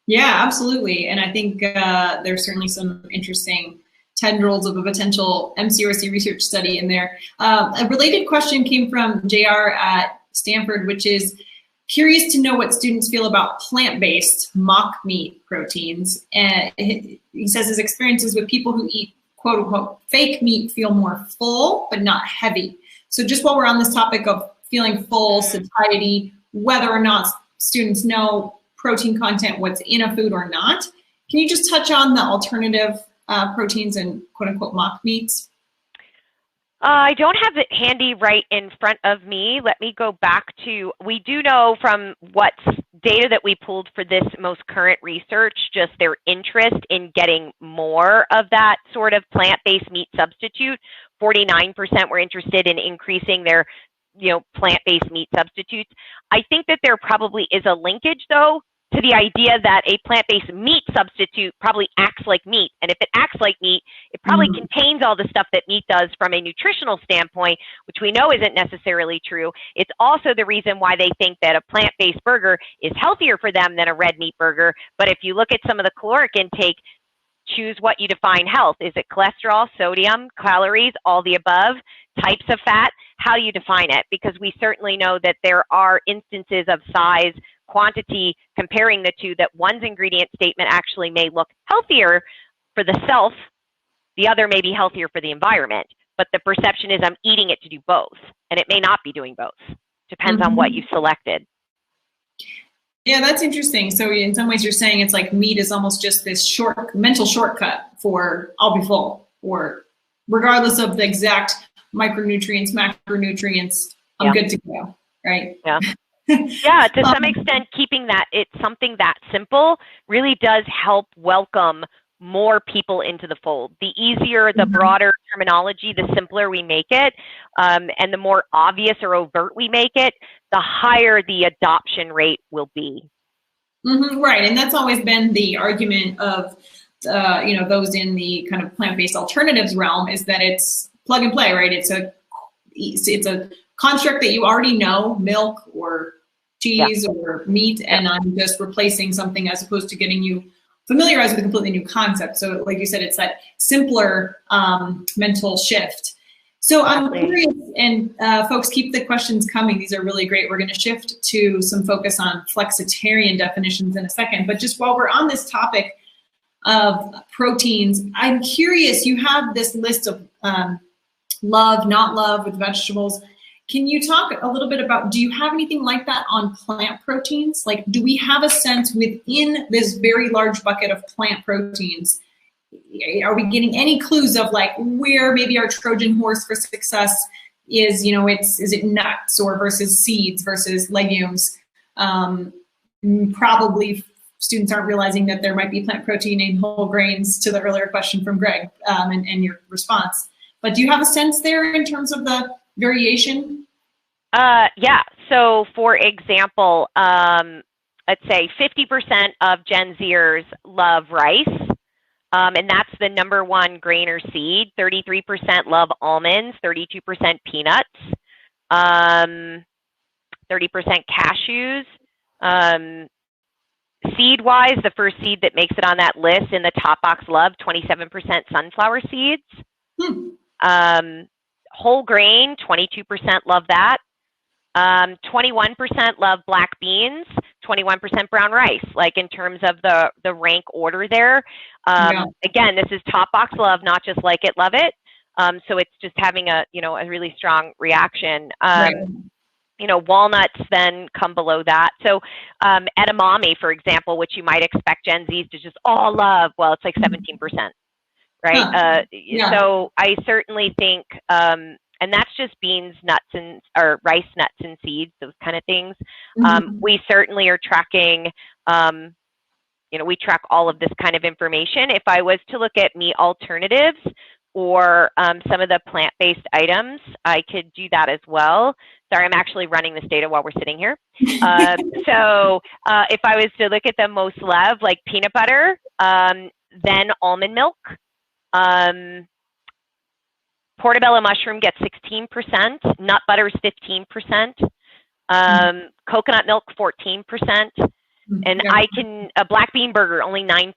Yeah, absolutely. And I think there's certainly some interesting tendrils of a potential MCURC research study in there. A related question came from JR at Stanford, which is curious to know what students feel about plant-based mock meat proteins. And he says his experiences with people who eat quote unquote fake meat feel more full, but not heavy. So just while we're on this topic of feeling full, satiety, whether or not students know protein content, what's in a food or not. Can you just touch on the alternative proteins and quote unquote mock meats? I don't have it handy right in front of me. Let me go back to, we do know from what data that we pulled for this most current research, just their interest in getting more of that sort of plant-based meat substitute. 49% were interested in increasing their plant-based meat substitutes. I think that there probably is a linkage though to the idea that a plant-based meat substitute probably acts like meat. And if it acts like meat, it probably contains all the stuff that meat does from a nutritional standpoint, which we know isn't necessarily true. It's also the reason why they think that a plant-based burger is healthier for them than a red meat burger. But if you look at some of the caloric intake, choose what you define health. Is it cholesterol, sodium, calories, all the above, types of fat, how you define it? Because we certainly know that there are instances of size, quantity, comparing the two, that one's ingredient statement actually may look healthier for the self, the other may be healthier for the environment. But the perception is I'm eating it to do both, and it may not be doing both. Depends on what you selected. Yeah, that's interesting. So in some ways you're saying it's like meat is almost just this mental shortcut for I'll be full, or regardless of the exact micronutrients, macronutrients, I'm good to go, right? Yeah. Yeah, to some extent, keeping that it's something that simple really does help welcome more people into the fold. The easier, the broader terminology, the simpler we make it, and the more obvious or overt we make it, the higher the adoption rate will be. Right, and that's always been the argument of those in the kind of plant-based alternatives realm, is that it's plug and play, right? It's a construct that you already know, milk or cheese or meat, and I'm just replacing something as opposed to getting you familiarized with a completely new concept. So like you said, it's that simpler mental shift. So I'm curious, and folks, keep the questions coming. These are really great. We're going to shift to some focus on flexitarian definitions in a second. But just while we're on this topic of proteins, I'm curious, you have this list of love, not love with vegetables. Can you talk a little bit about, do you have anything like that on plant proteins? Like, do we have a sense within this very large bucket of plant proteins, are we getting any clues of like where maybe our Trojan horse for success is, is it nuts or versus seeds versus legumes? Probably students aren't realizing that there might be plant protein in whole grains, to the earlier question from Greg and your response. But do you have a sense there in terms of the variation? Yeah. So for example, let's say 50% of Gen Zers love rice. And that's the #1 grain or seed. 33% love almonds, 32% peanuts, 30% cashews. Seed-wise, the first seed that makes it on that list in the top box love, 27% sunflower seeds. Whole grain, 22% love that. 21% love black beans, 21% brown rice, like in terms of the rank order there. Again, this is top box love, not just like it, love it. So it's just having a really strong reaction. Walnuts then come below that. So edamame, for example, which you might expect Gen Zs to just all love, well, it's like 17%, right? So I certainly think, and that's just beans, nuts, or rice, nuts, and seeds, those kind of things. We certainly are tracking we track all of this kind of information. If I was to look at meat alternatives or some of the plant-based items, I could do that as well. Sorry, I'm actually running this data while we're sitting here. So if I was to look at the most loved, like peanut butter, then almond milk, portobello mushroom gets 16%, nut butter is 15%, coconut milk 14%, and a black bean burger only 9%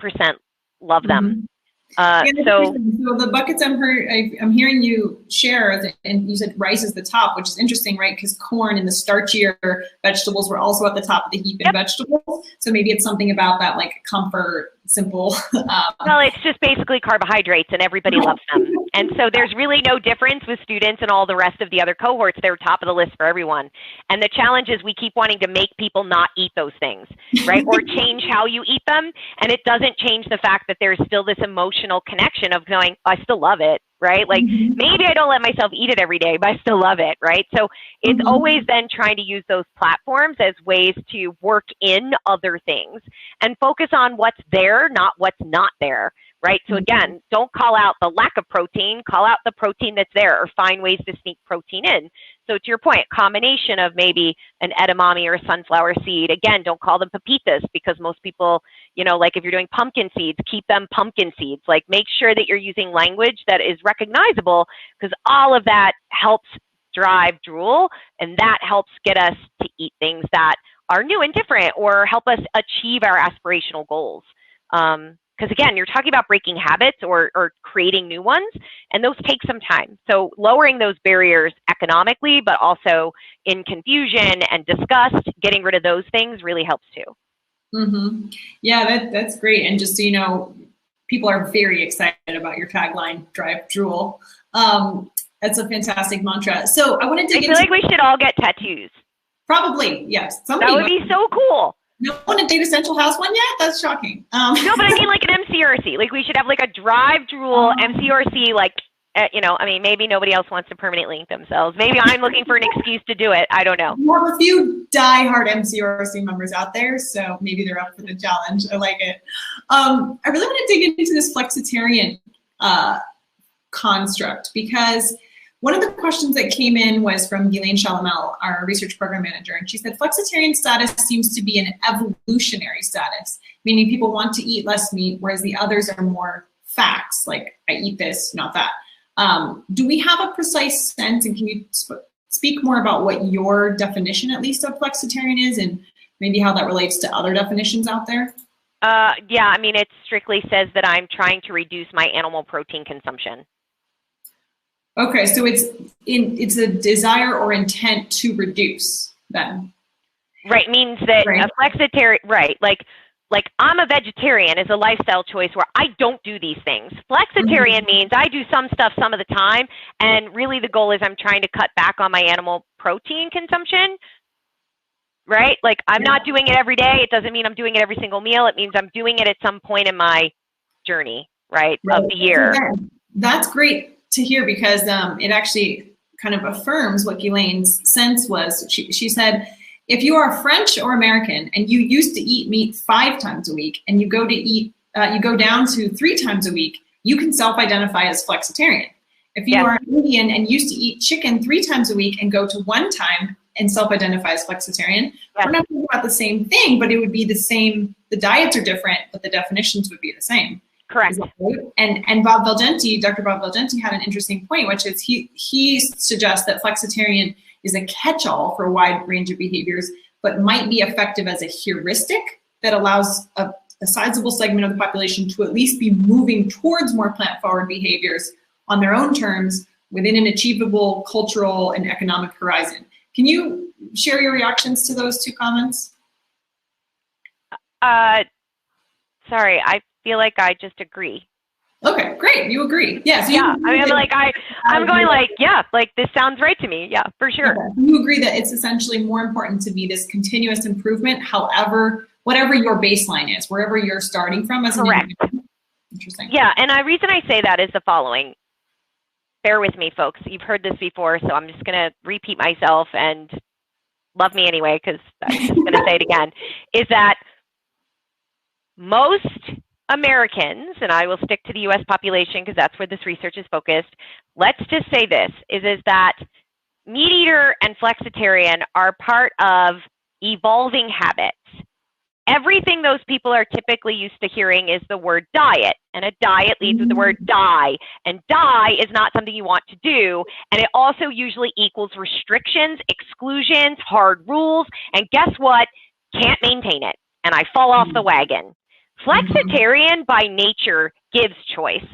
love them. So the buckets I'm hearing you share, and you said rice is the top, which is interesting, right? Because corn and the starchier vegetables were also at the top of the heap in vegetables. So maybe it's something about that, like comfort, simple. Well, it's just basically carbohydrates, and everybody loves them. And so there's really no difference with students and all the rest of the other cohorts. They're top of the list for everyone. And the challenge is we keep wanting to make people not eat those things, right? Or change how you eat them. And it doesn't change the fact that there's still this emotional connection of going, I still love it, right? Like maybe I don't let myself eat it every day, but I still love it, right? So it's always then trying to use those platforms as ways to work in other things and focus on what's there, not what's not there, right? So again, don't call out the lack of protein, call out the protein that's there, or find ways to sneak protein in. So to your point, combination of maybe an edamame or a sunflower seed. Again, don't call them pepitas, because most people, like if you're doing pumpkin seeds, keep them pumpkin seeds. Like make sure that you're using language that is recognizable, because all of that helps drive drool, and that helps get us to eat things that are new and different or help us achieve our aspirational goals. Because again, you're talking about breaking habits or creating new ones, and those take some time. So lowering those barriers economically, but also in confusion and disgust, getting rid of those things really helps too. Yeah, that's great. And just so you know, people are very excited about your tagline, Drive Drool. That's a fantastic mantra. So I want to dig into— I feel like we should all get tattoos. Probably, yes. That would be so cool. No one at Data Central has one yet? That's shocking. No, but I mean like an MCURC. Like we should have like a Drive Drool MCURC, like, maybe nobody else wants to permanently link themselves. Maybe I'm looking for an excuse to do it. I don't know. We have a few diehard MCURC members out there, so maybe they're up for the challenge. I like it. I really want to dig into this flexitarian construct, because one of the questions that came in was from Ghislaine Chalamel, our research program manager, and she said flexitarian status seems to be an evolutionary status, meaning people want to eat less meat, whereas the others are more facts, like I eat this, not that. Do we have a precise sense, and can you speak more about what your definition, at least, of flexitarian is, and maybe how that relates to other definitions out there? Yeah, it strictly says that I'm trying to reduce my animal protein consumption. Okay, so it's a desire or intent to reduce then. Right, means that a flexitarian, right, like I'm a vegetarian is a lifestyle choice where I don't do these things. Flexitarian means I do some stuff some of the time, and really the goal is I'm trying to cut back on my animal protein consumption, right? Like I'm not doing it every day. It doesn't mean I'm doing it every single meal. It means I'm doing it at some point in my journey, right, of the year. That's great to hear, because it actually kind of affirms what Ghislaine's sense was. She said, if you are French or American and you used to eat meat 5 times a week and you go down to 3 times a week, you can self-identify as flexitarian. If you are Indian and used to eat chicken 3 times a week and go to 1 time and self-identify as flexitarian, we're not talking about the same thing, but it would be the same. The diets are different, but the definitions would be the same. Correct. And Bob Valgenti, Dr. Bob Valgenti, had an interesting point, which is he suggests that flexitarian is a catch-all for a wide range of behaviors, but might be effective as a heuristic that allows a sizable segment of the population to at least be moving towards more plant-forward behaviors on their own terms within an achievable cultural and economic horizon. Can you share your reactions to those 2 comments? Sorry, I feel like I just agree. Okay, great. You agree. Yes. Yeah. I'm going like, yeah, like this sounds right to me. Yeah, for sure. Okay. You agree that it's essentially more important to be this continuous improvement, whatever your baseline is, wherever you're starting from as an individual. Interesting. Yeah, and the reason I say that is the following. Bear with me, folks. You've heard this before, so I'm just going to repeat myself, and love me anyway, because I'm just going to say it again, is that most Americans, and I will stick to the US population because that's where this research is focused, let's just say this, is that meat eater and flexitarian are part of evolving habits. Everything those people are typically used to hearing is the word diet, and a diet leads with the word die, and die is not something you want to do, and it also usually equals restrictions, exclusions, hard rules, and guess what? Can't maintain it, and I fall off the wagon. Flexitarian by nature gives choice.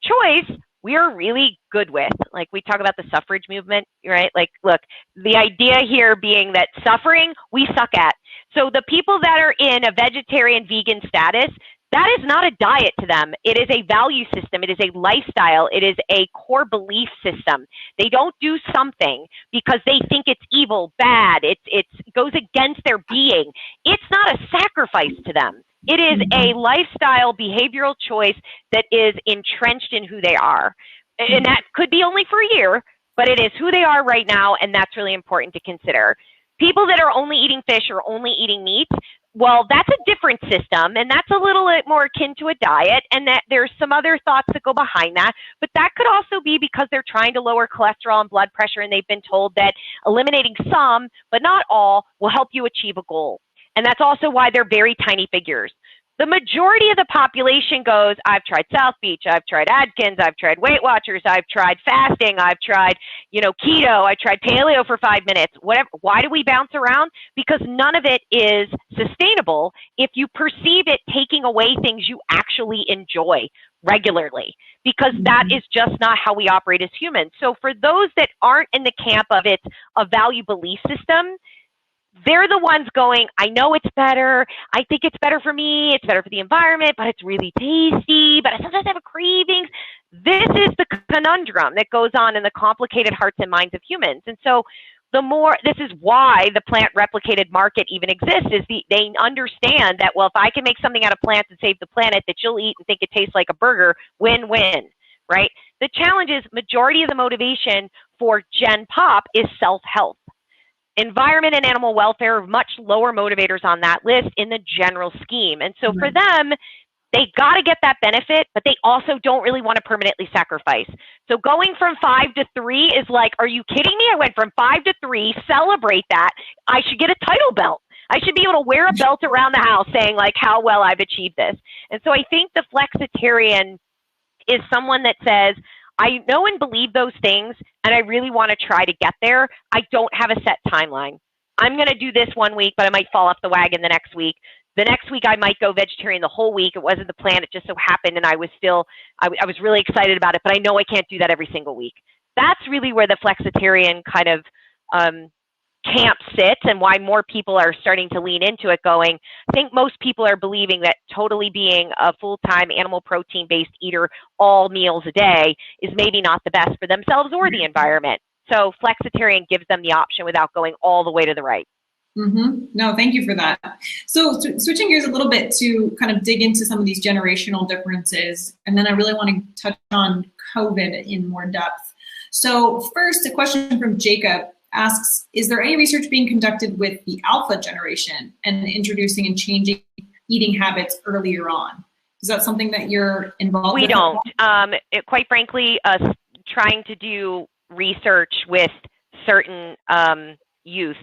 Choice we are really good with. Like we talk about the suffrage movement, right? Like, look, the idea here being that suffering we suck at. So the people that are in a vegetarian vegan status, that is not a diet to them. It is a value system. It is a lifestyle. It is a core belief system. They don't do something because they think it's evil, bad. It goes against their being. It's not a sacrifice to them. It is a lifestyle behavioral choice that is entrenched in who they are. And that could be only for a year, but it is who they are right now, and that's really important to consider. People that are only eating fish or only eating meat, well, that's a different system, and that's a little bit more akin to a diet, and that there's some other thoughts that go behind that. But that could also be because they're trying to lower cholesterol and blood pressure, and they've been told that eliminating some, but not all, will help you achieve a goal. And that's also why they're very tiny figures. The majority of the population goes, I've tried South Beach, I've tried Atkins, I've tried Weight Watchers, I've tried fasting, I've tried, keto, I tried paleo for 5 minutes, whatever. Why do we bounce around? Because none of it is sustainable if you perceive it taking away things you actually enjoy regularly, because that is just not how we operate as humans. So for those that aren't in the camp of it's a value belief system, they're the ones going, I know it's better. I think it's better for me. It's better for the environment, but it's really tasty. But I sometimes have cravings. This is the conundrum that goes on in the complicated hearts and minds of humans. And so this is why the plant replicated market even exists, is they understand that, well, if I can make something out of plants and save the planet that you'll eat and think it tastes like a burger, win-win, right? The challenge is majority of the motivation for Gen Pop is self-health. Environment and animal welfare are much lower motivators on that list in the general scheme. And so for them, they got to get that benefit, but they also don't really want to permanently sacrifice. So going from 5 to 3 is like, are you kidding me? I went from 5 to 3, celebrate that. I should get a title belt. I should be able to wear a belt around the house saying like how well I've achieved this. And so I think the flexitarian is someone that says, I know and believe those things, and I really want to try to get there. I don't have a set timeline. I'm going to do this one week, but I might fall off the wagon the next week. The next week, I might go vegetarian the whole week. It wasn't the plan. It just so happened, and I was really excited about it, but I know I can't do that every single week. That's really where the flexitarian kind of camp sits, and why more people are starting to lean into it, going, I think most people are believing that totally being a full-time animal protein-based eater all meals a day is maybe not the best for themselves or the environment. So flexitarian gives them the option without going all the way to the right. No, thank you for that. So switching gears a little bit to kind of dig into some of these generational differences, and then I really want to touch on COVID in more depth. So first, a question from Jacob asks, is there any research being conducted with the alpha generation and introducing and changing eating habits earlier on? Is that something that you're involved with? We don't. Quite frankly, us trying to do research with certain youth,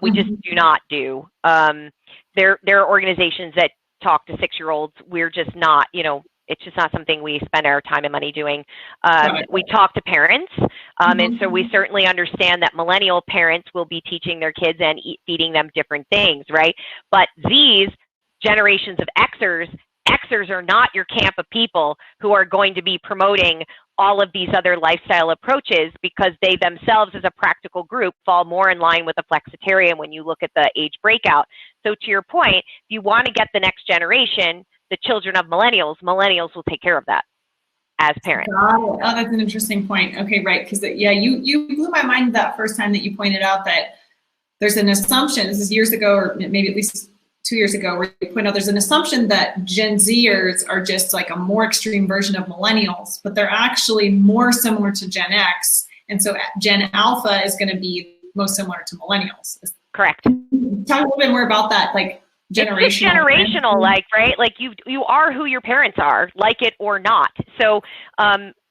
we just do not do. There are organizations that talk to 6-year-olds. We're just not, it's just not something we spend our time and money doing. We talk to parents, and so we certainly understand that millennial parents will be teaching their kids and feeding them different things, right? But these generations of Xers are not your camp of people who are going to be promoting all of these other lifestyle approaches, because they themselves as a practical group fall more in line with a flexitarian when you look at the age breakout. So to your point, if you want to get the next generation, the children of millennials will take care of that as parents. Oh, that's an interesting point. Okay, right, because you blew my mind that first time that you pointed out that there's an assumption, this is years ago, or maybe at least 2 years ago, where you point out there's an assumption that Gen Zers are just like a more extreme version of millennials, but they're actually more similar to Gen X, and so Gen Alpha is going to be most similar to millennials. Correct. Talk a little bit more about that, like It's just generational, like, right? Like you are who your parents are, like it or not. So,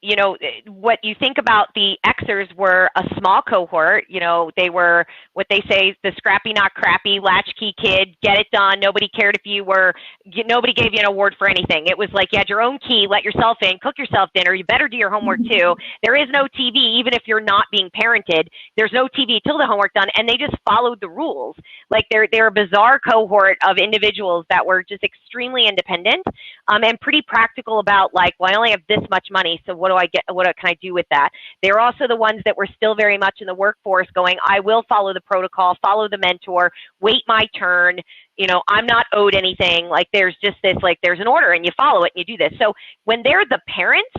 you know, what you think about the Xers were a small cohort. You know, they were what they say, the scrappy, not crappy, latchkey kid, get it done. Nobody cared if you were, nobody gave you an award for anything. It was like you had your own key, let yourself in, cook yourself dinner. You better do your homework too. There is no TV, even if you're not being parented. There's no TV till the homework done, and they just followed the rules. Like they're a bizarre cohort of individuals that were just extremely independent, and pretty practical about, like, well, I only have this much money, so what do I get? What can I do with that? They're also the ones that were still very much in the workforce going, I will follow the protocol, follow the mentor, wait my turn. You know, I'm not owed anything. Like there's just this, like there's an order and you follow it and you do this. So when they're the parents,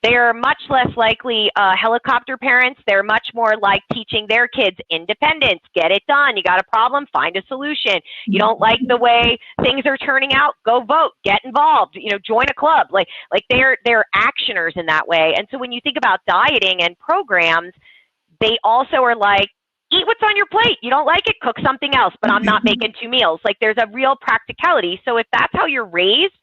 they're much less likely helicopter parents. They're much more like teaching their kids independence. Get it done. You got a problem? Find a solution. You don't like the way things are turning out? Go vote. Get involved. You know, join a club. Like they're actioners in that way. And so when you think about dieting and programs, they also are like, eat what's on your plate. You don't like it? Cook something else. But I'm not making 2 meals. Like there's a real practicality. So if that's how you're raised,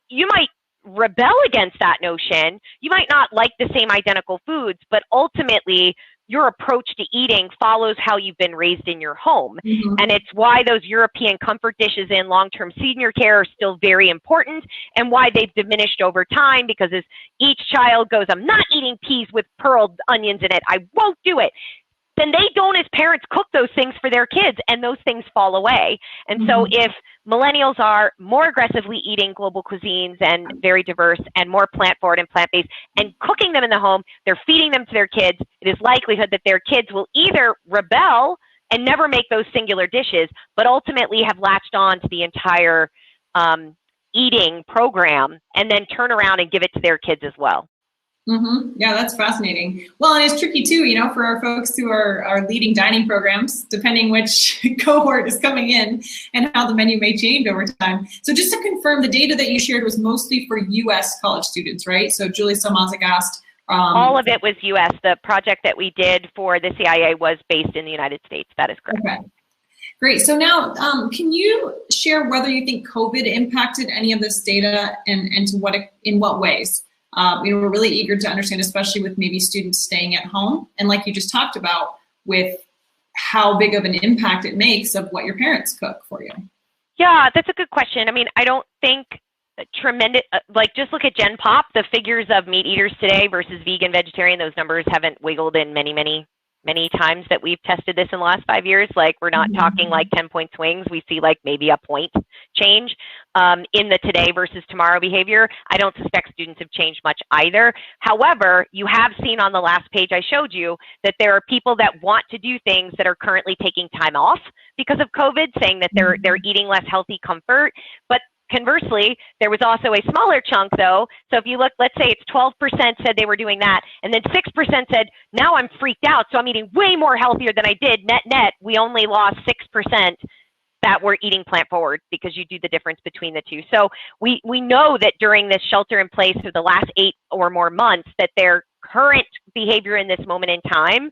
you might rebel against that notion. You might not like the same identical foods, but ultimately your approach to eating follows how you've been raised in your home. And it's why those European comfort dishes in long-term senior care are still very important, and why they've diminished over time, because as each child goes, I'm not eating peas with pearled onions in it, I won't do it, then they don't, as parents, cook those things for their kids, and those things fall away. And so if millennials are more aggressively eating global cuisines and very diverse and more plant-forward and plant-based and cooking them in the home, they're feeding them to their kids, it is likelihood that their kids will either rebel and never make those singular dishes, but ultimately have latched on to the entire eating program and then turn around and give it to their kids as well. Yeah, that's fascinating. Well, and it's tricky too, you know, for our folks who are leading dining programs, depending which cohort is coming in and how the menu may change over time. So just to confirm, the data that you shared was mostly for U.S. college students, right? So Julie Salmazik asked. All of it was U.S. The project that we did for the CIA was based in the United States. That is correct. Okay. Great. So now, can you share whether you think COVID impacted any of this data and in what ways? You know, we're really eager to understand, especially with maybe students staying at home. And like you just talked about, with how big of an impact it makes of what your parents cook for you. Yeah, that's a good question. I mean, I don't think tremendous, like just look at Gen Pop, the figures of meat eaters today versus vegan, vegetarian, those numbers haven't wiggled in many times that we've tested this in the last 5 years. Like we're not talking like 10-point swings. We see like maybe a point change in the today versus tomorrow behavior. I don't suspect students have changed much either. However, you have seen on the last page I showed you that there are people that want to do things that are currently taking time off because of COVID, saying that they're eating less healthy comfort. But conversely, there was also a smaller chunk though. So if you look, let's say it's 12% said they were doing that, and then 6% said, now I'm freaked out, so I'm eating way more healthier than I did. Net, we only lost 6% that were eating plant forward, because you do the difference between the two. So we know that during this shelter in place for the last 8 or more months, that their current behavior in this moment in time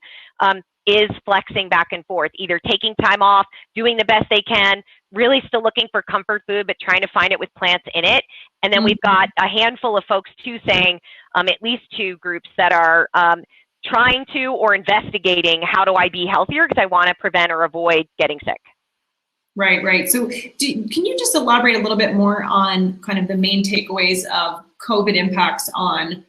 is flexing back and forth, either taking time off, doing the best they can, really still looking for comfort food, but trying to find it with plants in it. And then we've got a handful of folks too saying, at least 2 groups that are trying to or investigating, how do I be healthier because I want to prevent or avoid getting sick. Right. So can you just elaborate a little bit more on kind of the main takeaways of COVID impacts on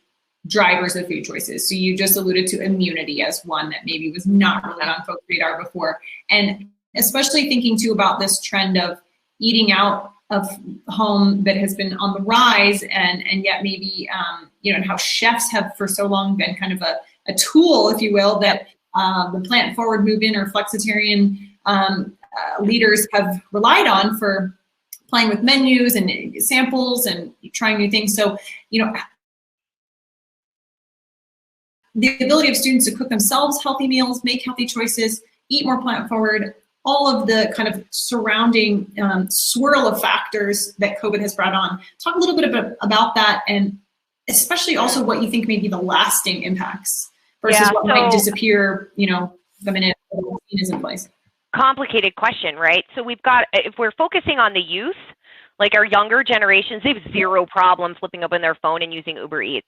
drivers of food choices? So you just alluded to immunity as one that maybe was not really on folks' radar before. And especially thinking too about this trend of eating out of home that has been on the rise, and yet maybe, you know, how chefs have for so long been kind of a tool, if you will, that the plant forward movement or flexitarian leaders have relied on for playing with menus and samples and trying new things. So, you know, the ability of students to cook themselves healthy meals, make healthy choices, eat more plant forward, all of the kind of surrounding swirl of factors that COVID has brought on. Talk a little bit about that, and especially also what you think may be the lasting impacts versus what might disappear, you know, the minute the vaccine is in place. complicated question, right? So we've got, if we're focusing on the youth, like our younger generations, they have zero problem flipping open their phone and using Uber Eats.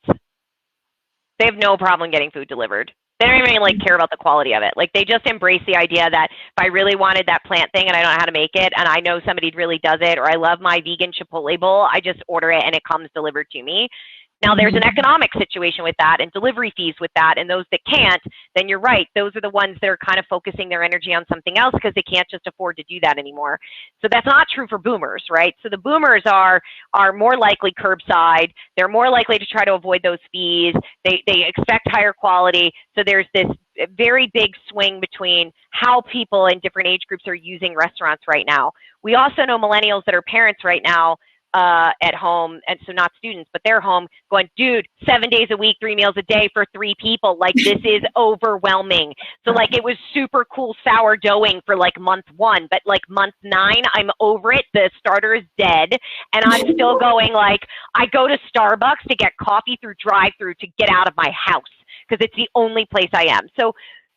They have no problem getting food delivered. They don't even like care about the quality of it. Like they just embrace the idea that if I really wanted that plant thing and I don't know how to make it and I know somebody really does it, or I love my vegan Chipotle bowl, I just order it and it comes delivered to me. Now there's an economic situation with that and delivery fees with that, and those that can't, then you're right. Those are the ones that are kind of focusing their energy on something else because they can't just afford to do that anymore. So that's not true for boomers, right? So the boomers are more likely curbside. They're more likely to try to avoid those fees. They expect higher quality. So there's this very big swing between how people in different age groups are using restaurants right now. We also know millennials that are parents right now at home, and so not students, but they're home going, dude, 7 days a week, 3 meals a day for 3 people. Like, this is overwhelming. So like, it was super cool sourdoughing for like month 1, but like month 9, I'm over it. The starter is dead. And I'm still going, like, I go to Starbucks to get coffee through drive-through to get out of my house because it's the only place I am. So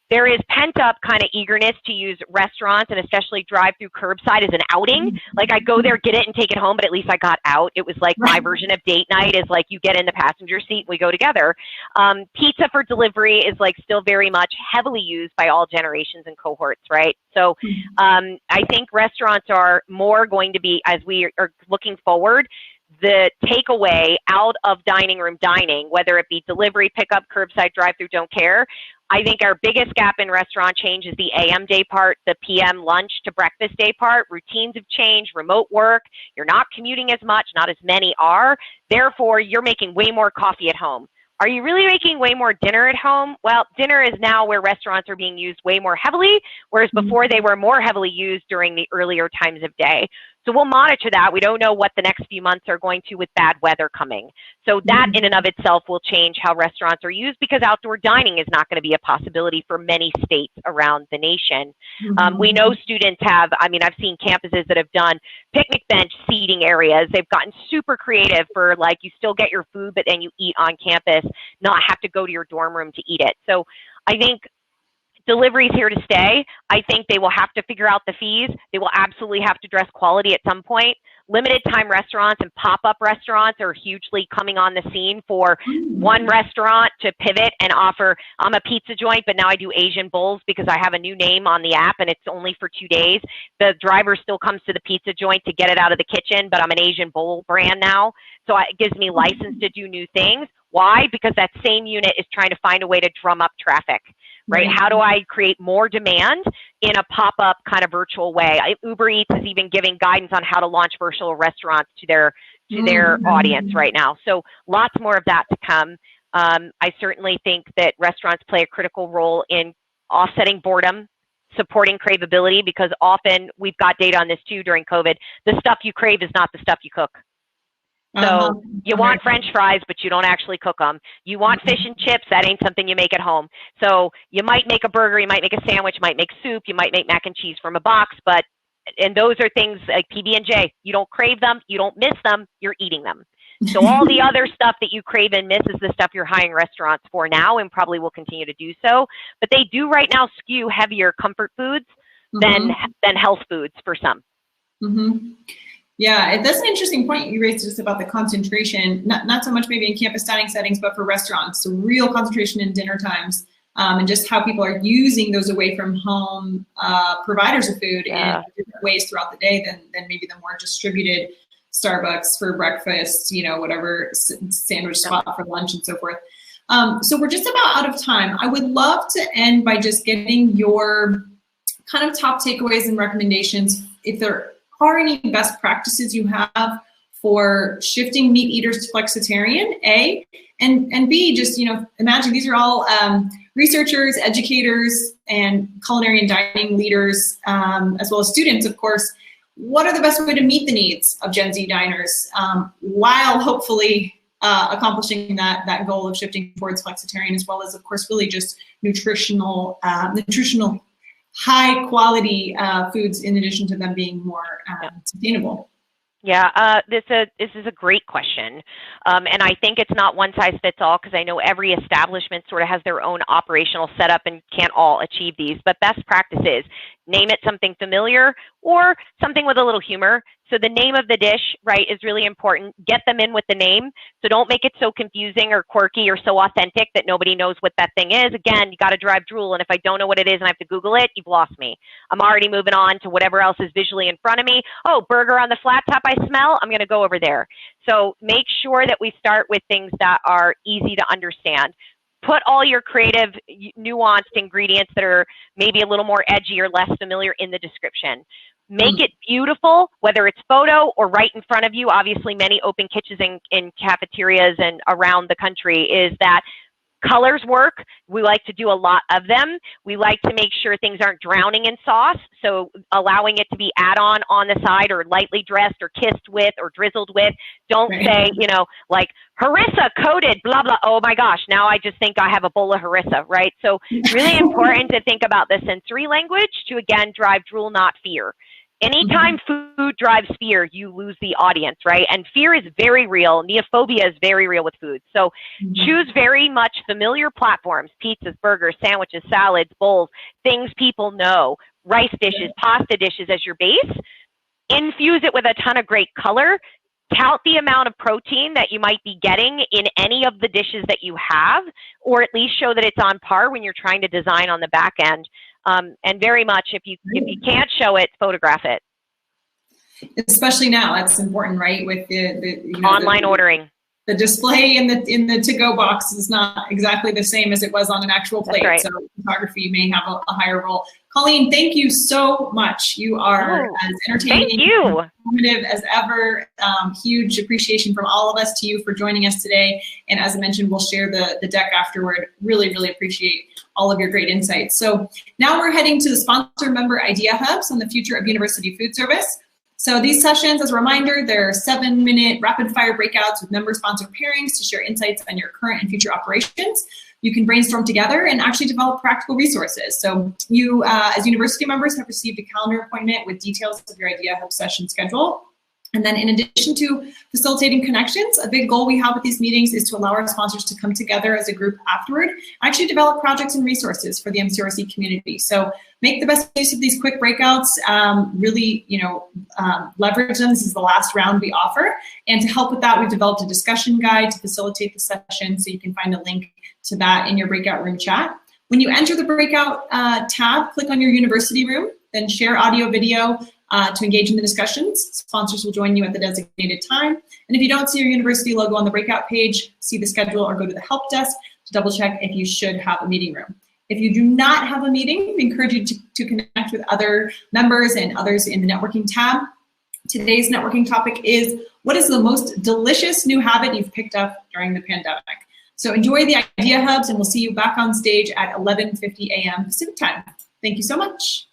there is pent-up kind of eagerness to use restaurants and especially drive-through curbside as an outing. Like, I go there, get it, and take it home, but at least I got out. It was like my version of date night is like you get in the passenger seat, we go together. Pizza for delivery is like still very much heavily used by all generations and cohorts, right? So I think restaurants are more going to be, as we are looking forward, the takeaway out of dining room dining, whether it be delivery, pickup, curbside, drive-through, don't care. I think our biggest gap in restaurant change is the AM day part, the PM lunch to breakfast day part. Routines have changed, remote work. You're not commuting as much, not as many are. Therefore, you're making way more coffee at home. Are you really making way more dinner at home? Well, dinner is now where restaurants are being used way more heavily, whereas before they were more heavily used during the earlier times of day. So we'll monitor that. We don't know what the next few months are going to with bad weather coming. So that in and of itself will change how restaurants are used because outdoor dining is not going to be a possibility for many states around the nation. We know students have, I mean, I've seen campuses that have done picnic bench seating areas. They've gotten super creative for like, you still get your food, but then you eat on campus, not have to go to your dorm room to eat it. So I think delivery is here to stay. I think they will have to figure out the fees. They will absolutely have to address quality at some point. Limited time restaurants and pop-up restaurants are hugely coming on the scene for one restaurant to pivot and offer, I'm a pizza joint, but now I do Asian bowls because I have a new name on the app and it's only for 2 days. The driver still comes to the pizza joint to get it out of the kitchen, but I'm an Asian bowl brand now. So it gives me license to do new things. Why? Because that same unit is trying to find a way to drum up traffic, right? How do I create more demand in a pop-up kind of virtual way? Uber Eats is even giving guidance on how to launch virtual restaurants to their audience right now. So lots more of that to come. I certainly think that restaurants play a critical role in offsetting boredom, supporting craveability, because often we've got data on this too during COVID. The stuff you crave is not the stuff you cook. So you want French fries, but you don't actually cook them. You want fish and chips, that ain't something you make at home. So you might make a burger, you might make a sandwich, you might make soup, you might make mac and cheese from a box, and those are things like PB&J. You don't crave them, you don't miss them, you're eating them. So all the other stuff that you crave and miss is the stuff you're hiring restaurants for now and probably will continue to do so. But they do right now skew heavier comfort foods than health foods for some. Yeah, that's an interesting point you raised just about the concentration, not so much maybe in campus dining settings, but for restaurants, so real concentration in dinner times, and just how people are using those away from home providers of food in different ways throughout the day than maybe the more distributed Starbucks for breakfast, you know, whatever sandwich spot for lunch and so forth. So we're just about out of time. I would love to end by just getting your kind of top takeaways and recommendations, if there are any best practices you have for shifting meat eaters to flexitarian, A, and B, just, you know, imagine these are all researchers, educators, and culinary and dining leaders, as well as students, of course. What are the best way to meet the needs of Gen Z diners while hopefully accomplishing that goal of shifting towards flexitarian, as well as, of course, really just nutritional high quality foods in addition to them being more sustainable? Yeah, this is a great question. And I think it's not one size fits all, because I know every establishment sort of has their own operational setup and can't all achieve these. But best practices, name it something familiar or something with a little humor. So the name of the dish, right, is really important. Get them in with the name. So don't make it so confusing or quirky or so authentic that nobody knows what that thing is. Again, you got to drive drool. And if I don't know what it is and I have to Google it, you've lost me. I'm already moving on to whatever else is visually in front of me. Oh, burger on the flat top I smell. I'm going to go over there. So make sure that we start with things that are easy to understand. Put all your creative, nuanced ingredients that are maybe a little more edgy or less familiar in the description. Make it beautiful, whether it's photo or right in front of you. Obviously, many open kitchens in cafeterias and around the country is that colors work. We like to do a lot of them. We like to make sure things aren't drowning in sauce. So allowing it to be add-on on the side or lightly dressed or kissed with or drizzled with. Don't say, you know, like harissa coated, blah, blah. Oh my gosh, now I just think I have a bowl of harissa, right? So really important to think about the sensory language to, again, drive drool, not fear. Anytime food drives fear, you lose the audience, right? And fear is very real. Neophobia is very real with food. So choose very much familiar platforms, pizzas, burgers, sandwiches, salads, bowls, things people know, rice dishes, pasta dishes as your base. Infuse it with a ton of great color. Count the amount of protein that you might be getting in any of the dishes that you have, or at least show that it's on par when you're trying to design on the back end. And very much, if you can't show it, photograph it. Especially now, that's important, right? With the you know, online ordering. The display in the to-go box is not exactly the same as it was on an actual plate. Right. So photography may have a higher role. Colleen, thank you so much. You are as entertaining and informative as ever. Huge appreciation from all of us to you for joining us today. And as I mentioned, we'll share the deck afterward. Really, really appreciate all of your great insights. So now we're heading to the sponsor member idea hubs on the future of university food service. So these sessions, as a reminder, they're 7-minute rapid fire breakouts with member sponsored pairings to share insights on your current and future operations. You can brainstorm together and actually develop practical resources. So you, as university members, have received a calendar appointment with details of your idea hub session schedule. And then in addition to facilitating connections, a big goal we have with these meetings is to allow our sponsors to come together as a group afterward, actually develop projects and resources for the MCURC community. So make the best use of these quick breakouts, really, leverage them. This is the last round we offer. And to help with that, we've developed a discussion guide to facilitate the session, so you can find a link to that in your breakout room chat. When you enter the breakout tab, click on your university room, then share audio, video, to engage in the discussions. Sponsors will join you at the designated time. And if you don't see your university logo on the breakout page, see the schedule or go to the help desk to double check if you should have a meeting room. If you do not have a meeting, we encourage you to connect with other members and others in the networking tab. Today's networking topic is, what is the most delicious new habit you've picked up during the pandemic? So enjoy the idea hubs, and we'll see you back on stage at 11:50 a.m. Pacific time. Thank you so much.